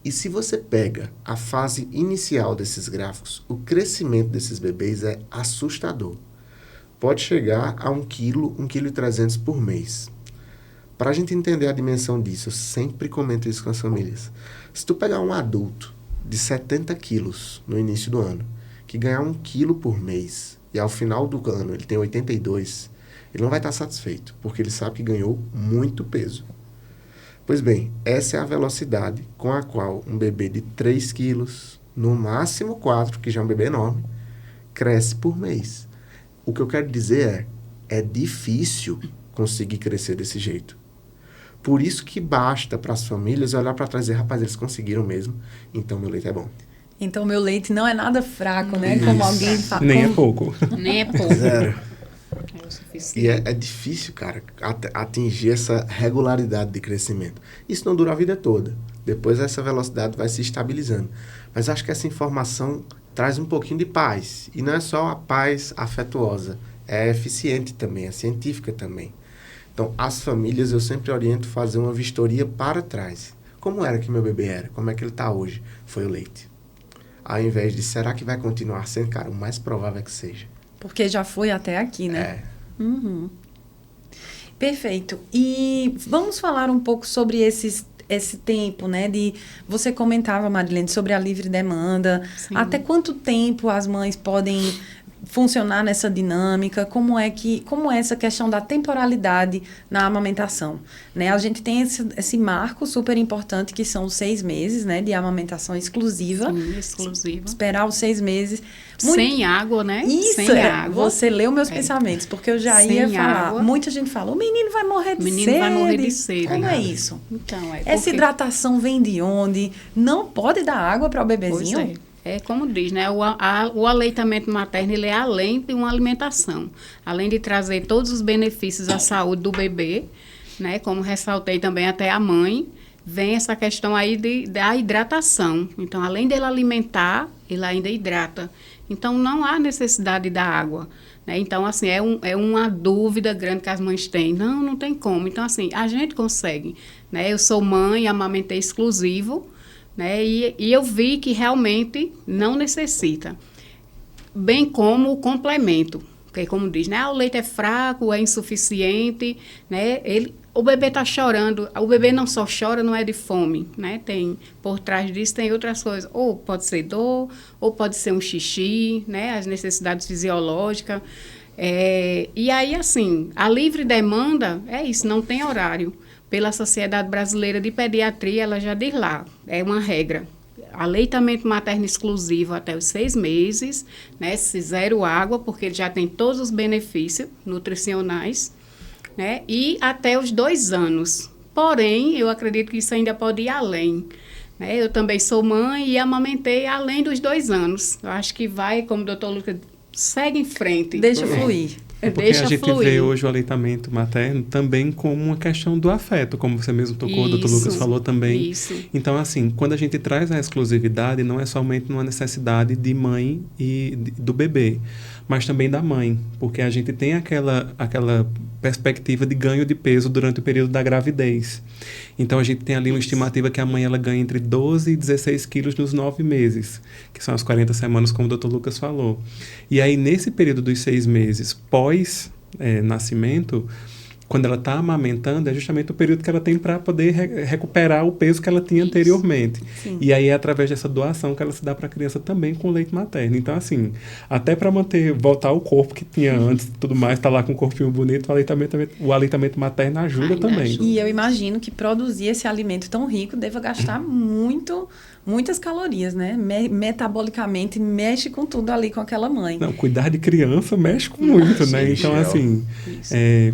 E se você pega a fase inicial desses gráficos, o crescimento desses bebês é assustador. Pode chegar a 1 kg, 1,3 kg por mês. Para a gente entender a dimensão disso, eu sempre comento isso com as famílias. Se tu pegar um adulto de 70 quilos no início do ano, que ganhar 1 quilo por mês, e ao final do ano ele tem 82, ele não vai estar satisfeito, porque ele sabe que ganhou muito peso. Pois bem, essa é a velocidade com a qual um bebê de 3 quilos, no máximo 4, que já é um bebê enorme, cresce por mês. O que eu quero dizer é difícil conseguir crescer desse jeito. Por isso que basta para as famílias olhar para trás e dizer, rapaz, eles conseguiram mesmo, então meu leite é bom. Então, meu leite não é nada fraco, né? Como alguém fala. Nem é pouco. Nem é pouco. Zero. É o suficiente. E é difícil, cara, atingir essa regularidade de crescimento. Isso não dura a vida toda. Depois essa velocidade vai se estabilizando. Mas acho que essa informação traz um pouquinho de paz. E não é só a paz afetuosa. É eficiente também, é científica também. Então, as famílias eu sempre oriento a fazer uma vistoria para trás. Como era que meu bebê era? Como é que ele está hoje? Foi o leite. Ao invés de, será que vai continuar sendo? Cara, o mais provável é que seja. Porque já foi até aqui, né? É. Perfeito. E vamos falar um pouco sobre esse tempo, né? Você comentava, Marilene, sobre a livre demanda. Sim. Até quanto tempo as mães podem funcionar nessa dinâmica? Como é essa questão da temporalidade na amamentação, né? A gente tem esse marco super importante que são os 6 meses, né? De amamentação exclusiva. Sim, exclusiva. Esperar os 6 meses. Sem água, né? Isso, sem água. Você leu meus pensamentos, porque eu já Sem ia falar. água. Muita gente fala, o menino vai morrer de sede. O menino vai morrer de sede. Como é isso? Então, Essa porque... hidratação vem de onde? Não pode dar água para o Pois bebezinho? é como diz, né? O aleitamento materno, ele é além de uma alimentação. Além de trazer todos os benefícios à saúde do bebê, né? Como ressaltei também até a mãe, vem essa questão aí da hidratação. Então, além dele alimentar, ele ainda hidrata. Então, não há necessidade da água, né? Então, assim, é uma dúvida grande que as mães têm. Não tem como. Então, assim, a gente consegue, né? Eu sou mãe, amamentei exclusivo, né? E eu vi que realmente não necessita. Bem como o complemento. Porque, como diz, né? O leite é fraco, é insuficiente, né? O bebê está chorando. O bebê não só chora, não é de fome, né? Por trás disso tem outras coisas. Ou pode ser dor, ou pode ser um xixi, né? As necessidades fisiológicas. E aí, assim, a livre demanda é isso, não tem horário. Pela Sociedade Brasileira de Pediatria, ela já diz lá, é uma regra. Aleitamento materno exclusivo até os 6 meses, né? Zero água, porque ele já tem todos os benefícios nutricionais, né? E até os 2 anos. Porém, eu acredito que isso ainda pode ir além, né? Eu também sou mãe e amamentei além dos 2 anos. Eu acho que vai, como o doutor Lucas, segue em frente. Deixa fluir. Porque Deixa a gente fluir. vê hoje o aleitamento materno também como uma questão do afeto, como você mesmo tocou, o doutor Lucas falou também. Isso. Então, assim, quando a gente traz a exclusividade, não é somente uma necessidade de mãe e do bebê, mas também da mãe, porque a gente tem aquela perspectiva de ganho de peso durante o período da gravidez. Então, a gente tem ali uma estimativa que a mãe ela ganha entre 12 e 16 quilos nos 9 meses, que são as 40 semanas, como o doutor Lucas falou. E aí, nesse período dos 6 meses pós-nascimento, quando ela está amamentando, é justamente o período que ela tem para poder recuperar o peso que ela tinha anteriormente. Sim. E aí é através dessa doação que ela se dá para a criança também com leite materno. Então, assim, até para voltar ao corpo que tinha antes e tudo mais, tá lá com um corpinho bonito, o aleitamento materno ajuda também. Ajuda. E eu imagino que produzir esse alimento tão rico deva gastar muitas calorias, né? Metabolicamente mexe com tudo ali com aquela mãe. Não, cuidar de criança mexe com muito, né? Então, assim,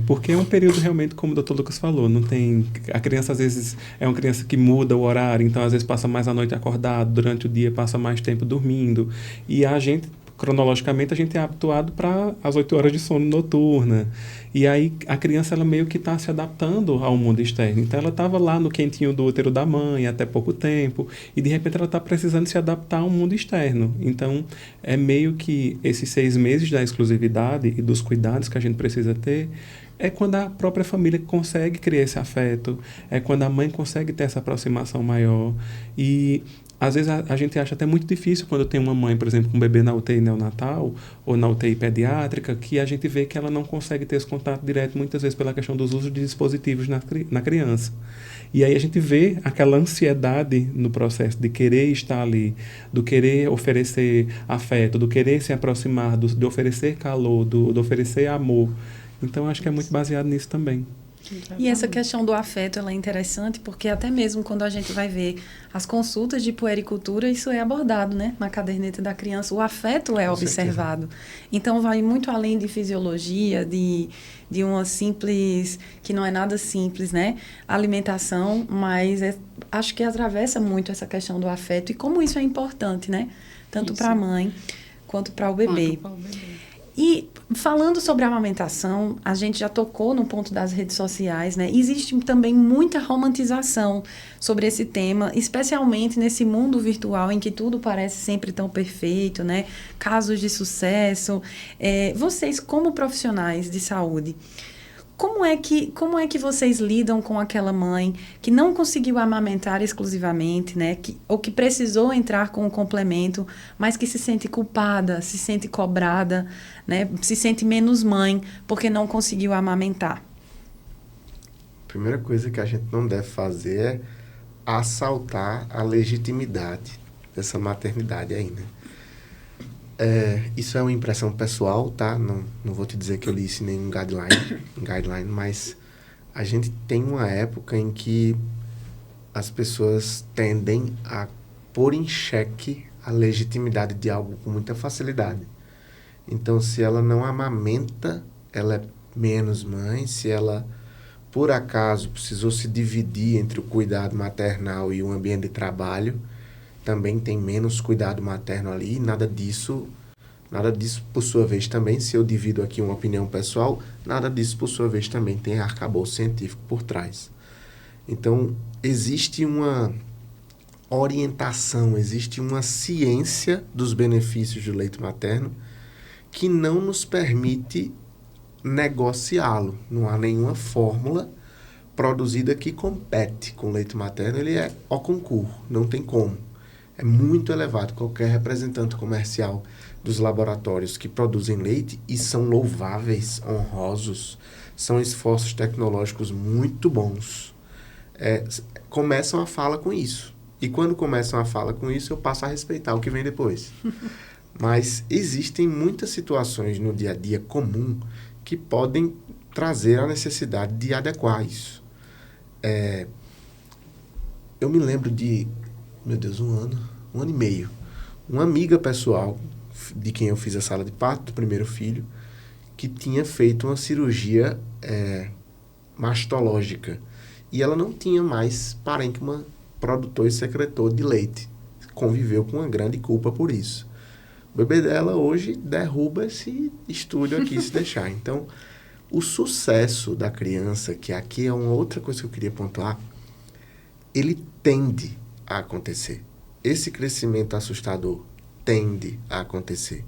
porque é um período realmente, como o Dr. Lucas falou, não tem... A criança, às vezes, é uma criança que muda o horário, então, às vezes, passa mais a noite acordado, durante o dia passa mais tempo dormindo. E a gente, cronologicamente, a gente é habituado para as 8 horas de sono noturna. E aí, a criança, ela meio que está se adaptando ao mundo externo. Então, ela estava lá no quentinho do útero da mãe até pouco tempo, e, de repente, ela está precisando se adaptar ao mundo externo. Então, é meio que esses 6 meses da exclusividade e dos cuidados que a gente precisa ter, é quando a própria família consegue criar esse afeto, é quando a mãe consegue ter essa aproximação maior. E às vezes a gente acha até muito difícil quando tem uma mãe, por exemplo, com um bebê na UTI neonatal ou na UTI pediátrica, que a gente vê que ela não consegue ter esse contato direto, muitas vezes pela questão dos usos de dispositivos na criança. E aí a gente vê aquela ansiedade no processo de querer estar ali, do querer oferecer afeto, do querer se aproximar, de oferecer calor, do oferecer amor. Então, acho que é muito baseado nisso também. E essa questão do afeto, ela é interessante porque até mesmo quando a gente vai ver as consultas de puericultura, isso é abordado, né? Na caderneta da criança, o afeto é observado. Então, vai muito além de fisiologia, de uma simples, que não é nada simples, né? Alimentação, mas acho que atravessa muito essa questão do afeto e como isso é importante, né? Tanto para a mãe quanto para o bebê. E falando sobre a amamentação, a gente já tocou no ponto das redes sociais, né? Existe também muita romantização sobre esse tema, especialmente nesse mundo virtual em que tudo parece sempre tão perfeito, né? Casos de sucesso. Vocês, como profissionais de saúde, como é que vocês lidam com aquela mãe que não conseguiu amamentar exclusivamente, né? Ou que precisou entrar com um complemento, mas que se sente culpada, se sente cobrada, né? Se sente menos mãe porque não conseguiu amamentar? A primeira coisa que a gente não deve fazer é assaltar a legitimidade dessa maternidade aí, né? Isso é uma impressão pessoal, tá? Não vou te dizer que eu li isso em nenhum guideline, mas a gente tem uma época em que as pessoas tendem a pôr em xeque a legitimidade de algo com muita facilidade. Então, se ela não amamenta, ela é menos mãe. Se ela, por acaso, precisou se dividir entre o cuidado maternal e o ambiente de trabalho, também tem menos cuidado materno ali. Nada disso, por sua vez, também, se eu divido aqui uma opinião pessoal, nada disso, por sua vez, também tem arcabouço científico por trás. Então, existe uma orientação, existe uma ciência dos benefícios do leite materno que não nos permite negociá-lo. Não há nenhuma fórmula produzida que compete com o leite materno. Ele é ao concurso, não tem como. É muito elevado. Qualquer representante comercial dos laboratórios que produzem leite, e são louváveis, honrosos, são esforços tecnológicos muito bons, começam a fala com isso. E quando começam a fala com isso, eu passo a respeitar o que vem depois. Mas existem muitas situações no dia a dia comum que podem trazer a necessidade de adequar isso. Eu me lembro de, um ano e meio, uma amiga pessoal de quem eu fiz a sala de parto do primeiro filho, que tinha feito uma cirurgia mastológica. E ela não tinha mais parênquima produtor e secretor de leite. Conviveu com uma grande culpa por isso. O bebê dela hoje derruba esse estúdio aqui se deixar. Então, o sucesso da criança, que aqui é uma outra coisa que eu queria pontuar, ele tende a acontecer. Esse crescimento assustador tende a acontecer.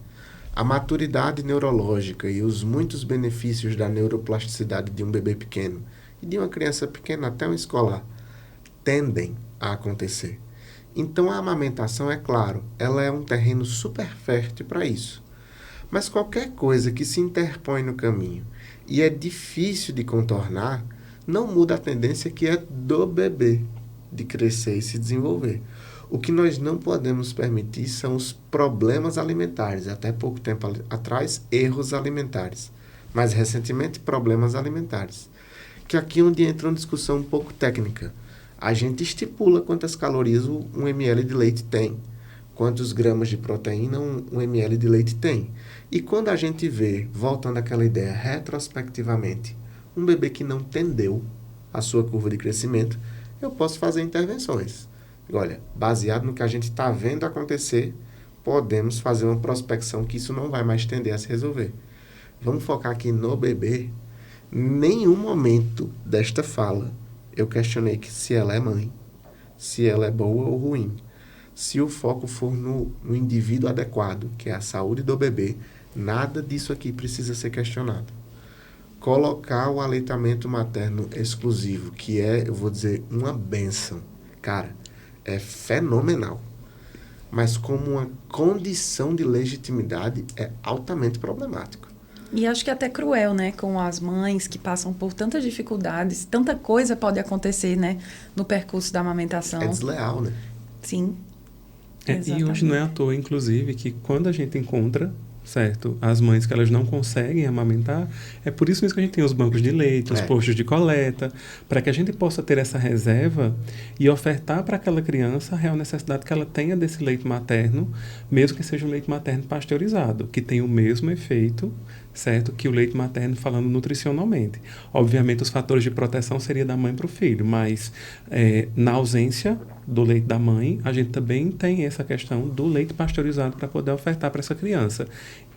A maturidade neurológica e os muitos benefícios da neuroplasticidade de um bebê pequeno e de uma criança pequena até um escolar tendem a acontecer. Então, a amamentação, é claro, ela é um terreno super fértil para isso. Mas qualquer coisa que se interpõe no caminho e é difícil de contornar, não muda a tendência que é do bebê de crescer e se desenvolver. O que nós não podemos permitir são os problemas alimentares. Até pouco tempo atrás, erros alimentares. Mais recentemente, problemas alimentares. Que aqui é onde entra uma discussão um pouco técnica. A gente estipula quantas calorias um ml de leite tem. Quantos gramas de proteína um ml de leite tem. E quando a gente vê, voltando àquela ideia retrospectivamente, um bebê que não tendeu a sua curva de crescimento, eu posso fazer intervenções. Olha, baseado no que a gente está vendo acontecer, podemos fazer uma prospecção que isso não vai mais tender a se resolver. Vamos focar aqui no bebê. Nenhum momento desta fala eu questionei que se ela é mãe, se ela é boa ou ruim. Se o foco for no indivíduo adequado, que é a saúde do bebê, nada disso aqui precisa ser questionado. Colocar o aleitamento materno exclusivo, que é, eu vou dizer, uma bênção, cara, é fenomenal. Mas como uma condição de legitimidade é altamente problemático. E acho que é até cruel, né? Com as mães que passam por tantas dificuldades, tanta coisa pode acontecer, né? No percurso da amamentação. É desleal, né? Sim. E hoje não é à toa, inclusive, que quando a gente encontra, certo, as mães que elas não conseguem amamentar, é por isso mesmo que a gente tem os bancos de leite, os postos de coleta, para que a gente possa ter essa reserva e ofertar para aquela criança a real necessidade que ela tenha desse leite materno, mesmo que seja um leite materno pasteurizado, que tem o mesmo efeito, certo, que o leite materno falando nutricionalmente. Obviamente, os fatores de proteção seria da mãe para o filho, mas na ausência do leite da mãe, a gente também tem essa questão do leite pasteurizado para poder ofertar para essa criança.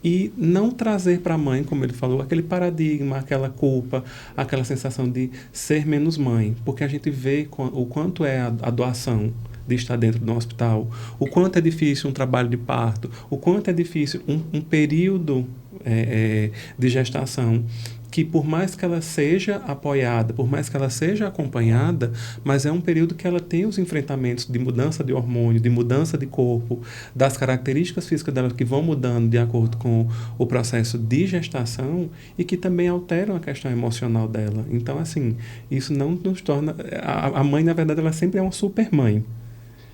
E não trazer para a mãe, como ele falou, aquele paradigma, aquela culpa, aquela sensação de ser menos mãe, porque a gente vê o quanto é a doação de estar dentro de um hospital, o quanto é difícil um trabalho de parto, o quanto é difícil um período de gestação, que por mais que ela seja apoiada, por mais que ela seja acompanhada, mas é um período que ela tem os enfrentamentos de mudança de hormônio, de mudança de corpo, das características físicas dela que vão mudando de acordo com o processo de gestação e que também alteram a questão emocional dela. Então, assim, isso não nos torna... A mãe, na verdade, ela sempre é uma super mãe.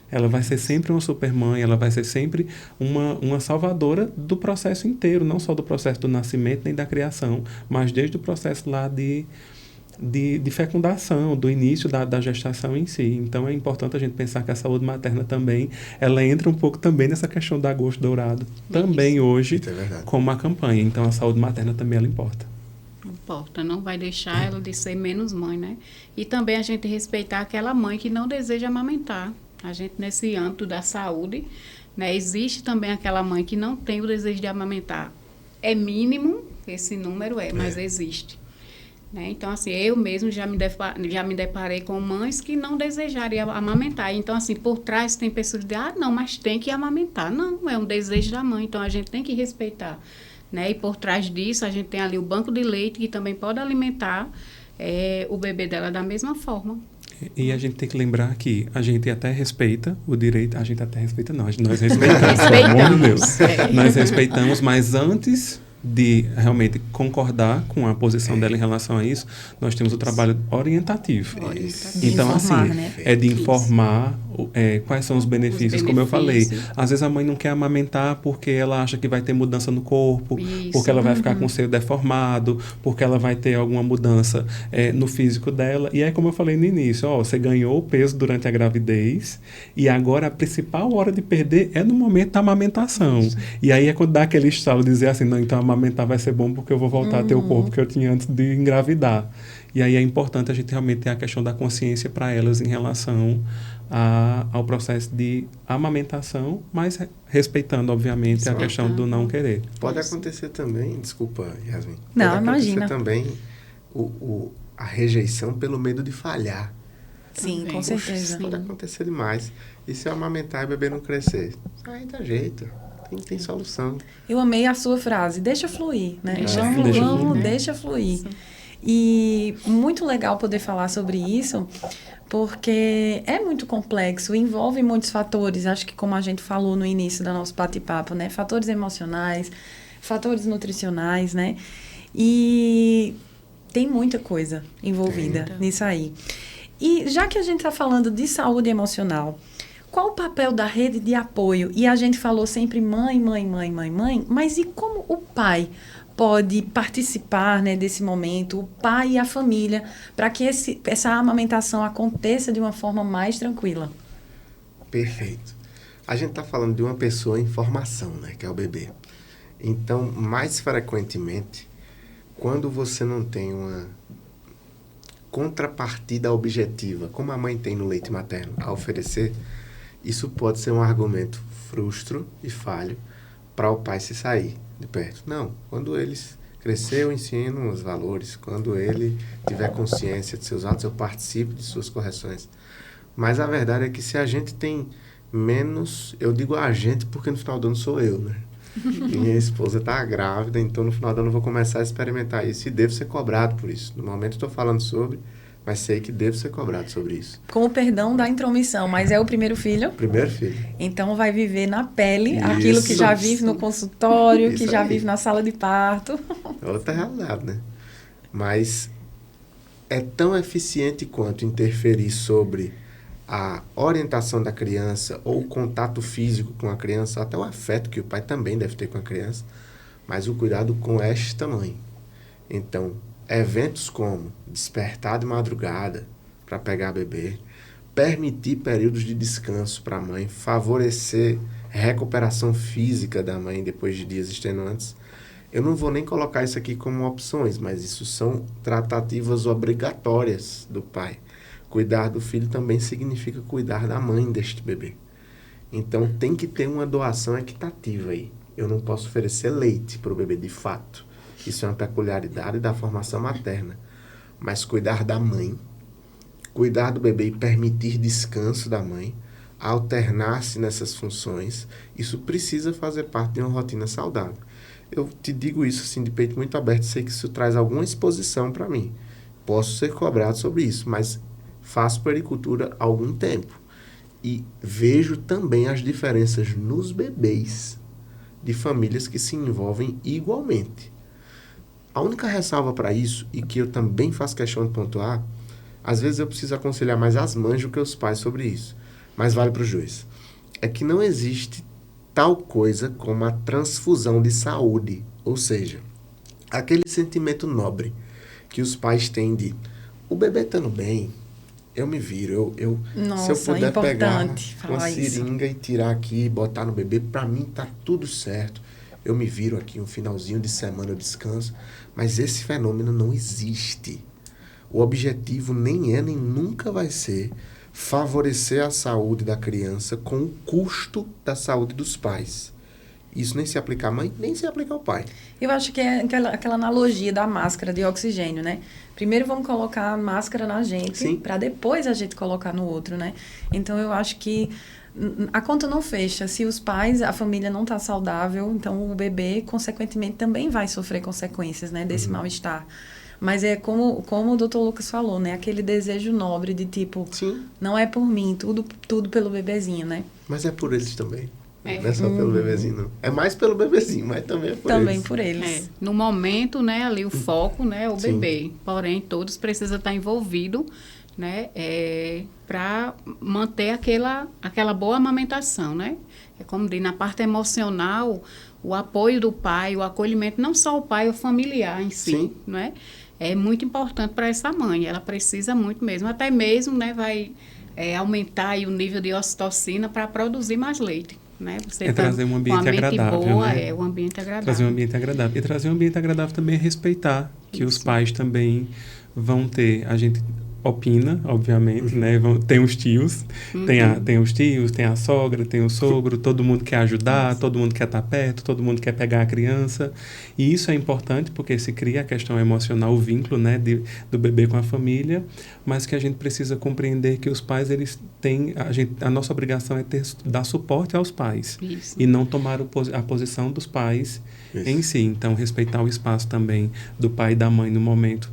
Ela vai ser sempre uma supermãe, ela vai ser sempre uma salvadora do processo inteiro, não só do processo do nascimento nem da criação, mas desde o processo lá de fecundação, do início da gestação em si. Então é importante a gente pensar que a saúde materna também, ela entra um pouco também nessa questão do agosto dourado, também hoje, como a campanha. Então a saúde materna também ela importa. Importa, não vai deixar ela de ser menos mãe, né? E também a gente respeitar aquela mãe que não deseja amamentar. A gente, nesse âmbito da saúde, né, existe também aquela mãe que não tem o desejo de amamentar. É mínimo, esse número mas existe. Né? Então, assim, eu mesmo já me deparei com mães que não desejariam amamentar. Então, assim, por trás tem pessoas que dizem, não, mas tem que amamentar. Não, é um desejo da mãe, então a gente tem que respeitar. Né? E por trás disso, a gente tem ali o banco de leite, que também pode alimentar o bebê dela da mesma forma. E a gente tem que lembrar que a gente até respeita o direito, a gente até respeita não, nós respeitamos, pelo amor de Deus. Nós respeitamos, mas antes de realmente concordar com a posição dela em relação a isso, nós temos o trabalho orientativo. Então, assim, né? É de informar quais são os benefícios, como eu falei. Às vezes a mãe não quer amamentar porque ela acha que vai ter mudança no corpo, porque ela vai ficar com o seio deformado, porque ela vai ter alguma mudança no físico dela. E aí, como eu falei no início, você ganhou o peso durante a gravidez e agora a principal hora de perder é no momento da amamentação. E aí é quando dá aquele estalo de dizer assim, não, então amamentar vai ser bom porque eu vou voltar a ter o corpo que eu tinha antes de engravidar. E aí é importante a gente realmente ter a questão da consciência para elas em relação ao processo de amamentação, mas respeitando, obviamente, a questão do não querer. Pode acontecer também, desculpa, Yasmin. Não, imagina. Pode acontecer também a rejeição pelo medo de falhar. Sim, também. Com certeza. Pode acontecer demais. E se eu amamentar e o bebê não crescer? Aí dá jeito. Tem solução. Eu amei a sua frase, deixa fluir, né? Deixa fluir. Sim. E muito legal poder falar sobre isso, porque é muito complexo, envolve muitos fatores, acho que como a gente falou no início do nosso bate-papo, né? Fatores emocionais, fatores nutricionais, né? E tem muita coisa envolvida nisso aí. E já que a gente está falando de saúde emocional, qual o papel da rede de apoio? E a gente falou sempre mãe, mas e como o pai pode participar, né, desse momento, o pai e a família, para que essa amamentação aconteça de uma forma mais tranquila? Perfeito. A gente está falando de uma pessoa em formação, né, que é o bebê. Então, mais frequentemente, quando você não tem uma contrapartida objetiva, como a mãe tem no leite materno, a oferecer, isso pode ser um argumento frustro e falho para o pai se sair de perto. Não, quando eles crescer, eu ensino os valores. Quando ele tiver consciência de seus atos, eu participo de suas correções. Mas a verdade é que se a gente tem menos, eu digo a gente porque no final do ano sou eu, né? Minha esposa está grávida, então no final do ano eu vou começar a experimentar isso e devo ser cobrado por isso. No momento estou falando sobre, mas sei que devo ser cobrado sobre isso. Com o perdão da intromissão, mas é o primeiro filho? Primeiro filho. Então vai viver na pele aquilo que já vive no consultório, que já vive na sala de parto. Outra realidade, né? Mas é tão eficiente quanto interferir sobre a orientação da criança ou o contato físico com a criança, até o afeto que o pai também deve ter com a criança, mas o cuidado com esta mãe. Então, eventos como despertar de madrugada para pegar bebê, permitir períodos de descanso para a mãe, favorecer recuperação física da mãe depois de dias extenuantes. Eu não vou nem colocar isso aqui como opções, mas isso são tratativas obrigatórias do pai. Cuidar do filho também significa cuidar da mãe deste bebê. Então tem que ter uma doação equitativa aí. Eu não posso oferecer leite para o bebê de fato. Isso é uma peculiaridade da formação materna. Mas cuidar da mãe, cuidar do bebê e permitir descanso da mãe, alternar-se nessas funções, isso precisa fazer parte de uma rotina saudável. Eu te digo isso assim de peito muito aberto, sei que isso traz alguma exposição para mim. Posso ser cobrado sobre isso, mas faço puericultura há algum tempo. E vejo também as diferenças nos bebês de famílias que se envolvem igualmente. A única ressalva para isso, e que eu também faço questão de pontuar, às vezes eu preciso aconselhar mais as mães do que os pais sobre isso, mas vale para o juiz, é que não existe tal coisa como a transfusão de saúde, ou seja, aquele sentimento nobre que os pais têm de o bebê estando bem, eu me viro, Nossa, se eu puder pegar uma isso. seringa e tirar aqui e botar no bebê, para mim tá tudo certo. Eu me viro aqui, um finalzinho de semana eu descanso, mas esse fenômeno não existe. O objetivo nem é, nem nunca vai ser favorecer a saúde da criança com o custo da saúde dos pais. Isso nem se aplica à mãe, nem se aplica ao pai. Eu acho que é aquela analogia da máscara de oxigênio, né? Primeiro vamos colocar a máscara na gente, para depois a gente colocar no outro, né? Então, eu acho que a conta não fecha. Se os pais, a família não está saudável, então o bebê, consequentemente, também vai sofrer consequências, né, desse mal-estar. Mas é como o Dr. Lucas falou, né? Aquele desejo nobre de tipo, não é por mim, tudo pelo bebezinho, né? Mas é por eles também. Não é só pelo bebezinho, não. É mais pelo bebezinho, mas também é por eles. Também por eles. No momento, né, ali o foco, né, é o bebê. Porém, todos precisam estar envolvidos, né, para manter aquela boa amamentação, né? É como diz, na parte emocional, o apoio do pai, o acolhimento, não só o pai, o familiar em si, não é? É muito importante para essa mãe. Ela precisa muito mesmo. Até mesmo, né, vai aumentar aí o nível de ocitocina para produzir mais leite. Né? Você trazer um ambiente agradável, boa, né? Um ambiente agradável. Trazer um ambiente agradável. E trazer um ambiente agradável também é respeitar que os pais também vão ter. A gente opina, obviamente, né? Tem os tios, tem os tios, tem a sogra, tem o sogro, todo mundo quer ajudar, todo mundo quer estar perto, todo mundo quer pegar a criança. E isso é importante porque se cria a questão emocional, o vínculo, né, do bebê com a família, mas que a gente precisa compreender que os pais, eles têm, a nossa obrigação é dar suporte aos pais. Isso. E não tomar a posição dos pais em si. Então, respeitar o espaço também do pai e da mãe no momento.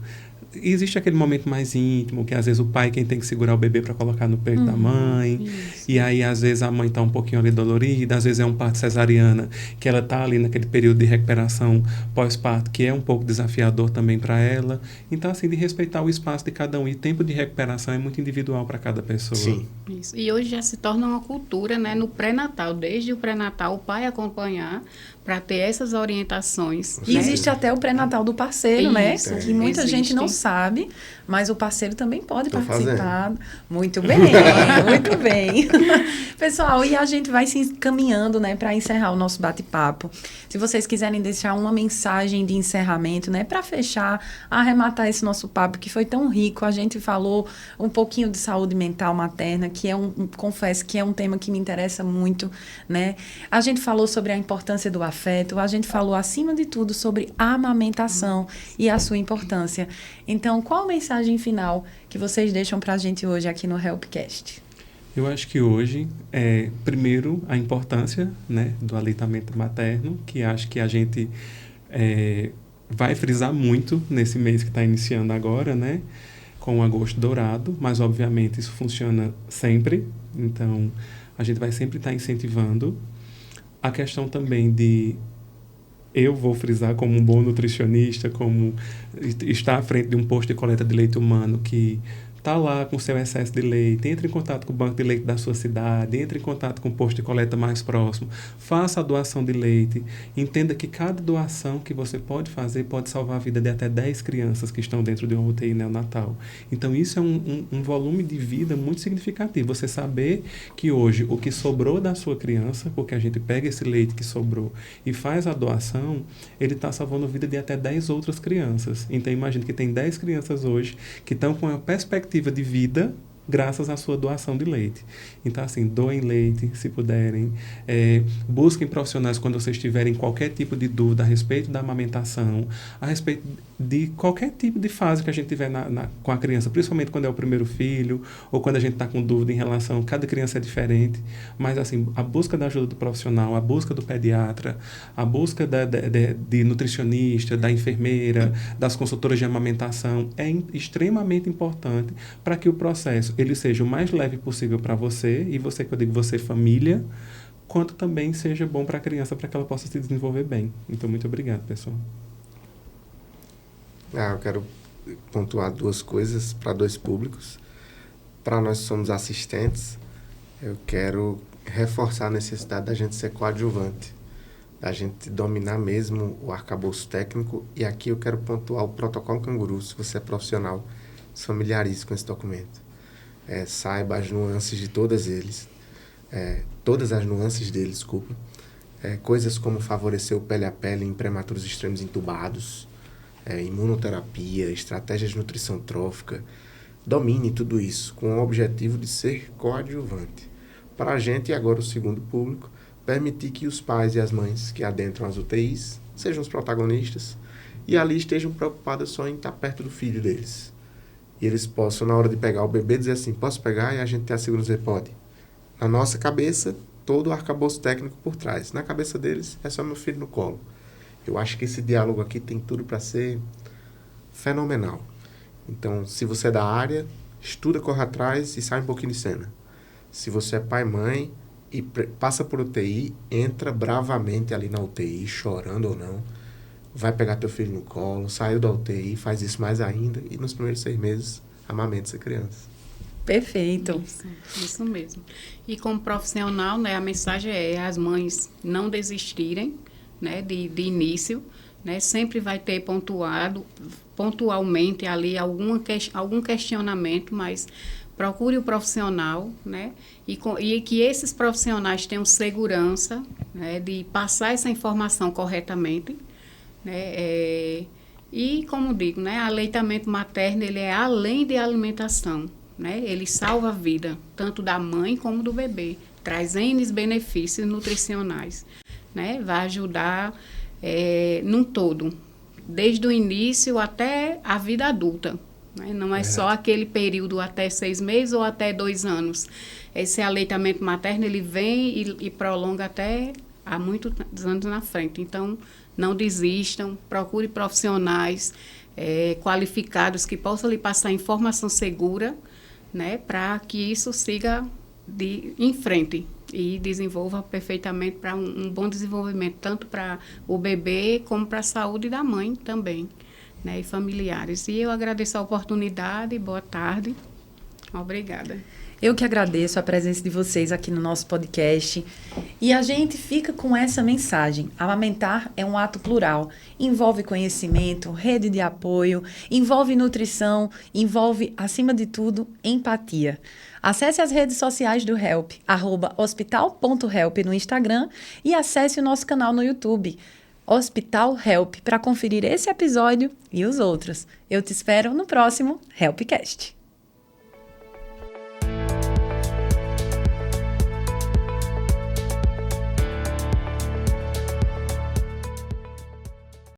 existe aquele momento mais íntimo, que às vezes o pai quem tem que segurar o bebê para colocar no peito da mãe, Isso. e aí às vezes a mãe está um pouquinho ali dolorida, às vezes é um parto cesariana, que ela está ali naquele período de recuperação pós-parto, que é um pouco desafiador também para ela. Então, assim, de respeitar o espaço de cada um, e tempo de recuperação é muito individual para cada pessoa. Sim. Isso. E hoje já se torna uma cultura, né, no pré-natal, desde o pré-natal, o pai acompanhar para ter essas orientações. E né? existe até o pré-natal do parceiro, né? Isso, Que muita existe. gente não sabe, mas o parceiro também pode Tô participar. Muito bem, muito bem. Pessoal, e a gente vai se encaminhando, né, para encerrar o nosso bate-papo. Se vocês quiserem deixar uma mensagem de encerramento, né, para fechar, arrematar esse nosso papo que foi tão rico. A gente falou um pouquinho de saúde mental materna, que é confesso que é um tema que me interessa muito, né? A gente falou sobre a importância do afeto, a gente falou, acima de tudo, sobre a amamentação e a sua importância. Então, qual a mensagem final que vocês deixam para a gente hoje aqui no Helpcast? Eu acho que hoje, primeiro, a importância, né, do aleitamento materno, que acho que a gente vai frisar muito nesse mês que está iniciando agora, né, com o agosto dourado, mas, obviamente, isso funciona sempre, então, a gente vai sempre estar incentivando. A questão também de, eu vou frisar como um bom nutricionista, como estar à frente de um posto de coleta de leite humano que está lá com o seu excesso de leite, entre em contato com o banco de leite da sua cidade, entre em contato com o posto de coleta mais próximo, faça a doação de leite, entenda que cada doação que você pode fazer pode salvar a vida de até 10 crianças que estão dentro de uma UTI neonatal. Então, isso é um volume de vida muito significativo. Você saber que hoje o que sobrou da sua criança, porque a gente pega esse leite que sobrou e faz a doação, ele está salvando a vida de até 10 outras crianças. Então, imagine que tem 10 crianças hoje que estão com a perspectiva de vida graças à sua doação de leite. Então, assim, doem leite, se puderem. Busquem profissionais quando vocês tiverem qualquer tipo de dúvida a respeito da amamentação, a respeito de qualquer tipo de fase que a gente tiver com a criança, principalmente quando é o primeiro filho, ou quando a gente está com dúvida em relação, cada criança é diferente, mas, assim, a busca da ajuda do profissional, a busca do pediatra, a busca de nutricionista, da enfermeira, das consultoras de amamentação é extremamente importante para que o processo ele seja o mais leve possível para você, e você, que eu digo você, família, quanto também seja bom para a criança, para que ela possa se desenvolver bem. Então, muito obrigado, pessoal. Eu quero pontuar duas coisas para dois públicos. Para nós que somos assistentes, eu quero reforçar a necessidade da gente ser coadjuvante, da gente dominar mesmo o arcabouço técnico, e aqui eu quero pontuar o protocolo Canguru. Se você é profissional, se familiarize com esse documento. Saiba as nuances de todas as nuances dele, desculpa. Coisas como favorecer o pele a pele em prematuros extremos intubados, imunoterapia, estratégias de nutrição trófica. Domine tudo isso com o objetivo de ser coadjuvante. Para a gente, e agora o segundo público, permitir que os pais e as mães que adentram as UTIs sejam os protagonistas e ali estejam preocupados só em estar perto do filho deles. E eles possam, na hora de pegar o bebê, dizer assim, posso pegar? E a gente tem a segurança dizer, pode. Na nossa cabeça, todo o arcabouço técnico por trás. Na cabeça deles, é só meu filho no colo. Eu acho que esse diálogo aqui tem tudo para ser fenomenal. Então, se você é da área, estuda, corre atrás e sai um pouquinho de cena. Se você é pai e mãe e passa por UTI, entra bravamente ali na UTI, chorando ou não. Vai pegar teu filho no colo, saiu da UTI, faz isso mais ainda, e nos primeiros 6 meses, amamenta essa criança. Perfeito. Isso mesmo. E como profissional, né, a mensagem é as mães não desistirem, né, de início, né, sempre vai ter pontualmente ali algum questionamento, mas procure o profissional, né, e que esses profissionais tenham segurança, né, de passar essa informação corretamente, né, e como digo, né, aleitamento materno ele é além de alimentação, né, ele salva a vida tanto da mãe como do bebê, traz N benefícios nutricionais, né, vai ajudar num todo, desde o início até a vida adulta, né, não é só aquele período até 6 meses ou até 2 anos. Esse aleitamento materno ele vem e prolonga até há muitos anos na frente. Então, não desistam, procure profissionais, qualificados que possam lhe passar informação segura, né, para que isso siga em frente e desenvolva perfeitamente para um bom desenvolvimento, tanto para o bebê como para a saúde da mãe também, né, e familiares. E eu agradeço a oportunidade, boa tarde, obrigada. Eu que agradeço a presença de vocês aqui no nosso podcast. E a gente fica com essa mensagem. Amamentar é um ato plural. Envolve conhecimento, rede de apoio, envolve nutrição, envolve, acima de tudo, empatia. Acesse as redes sociais do HELP, @hospital.help no Instagram e acesse o nosso canal no YouTube, Hospital HELP, para conferir esse episódio e os outros. Eu te espero no próximo HELPcast.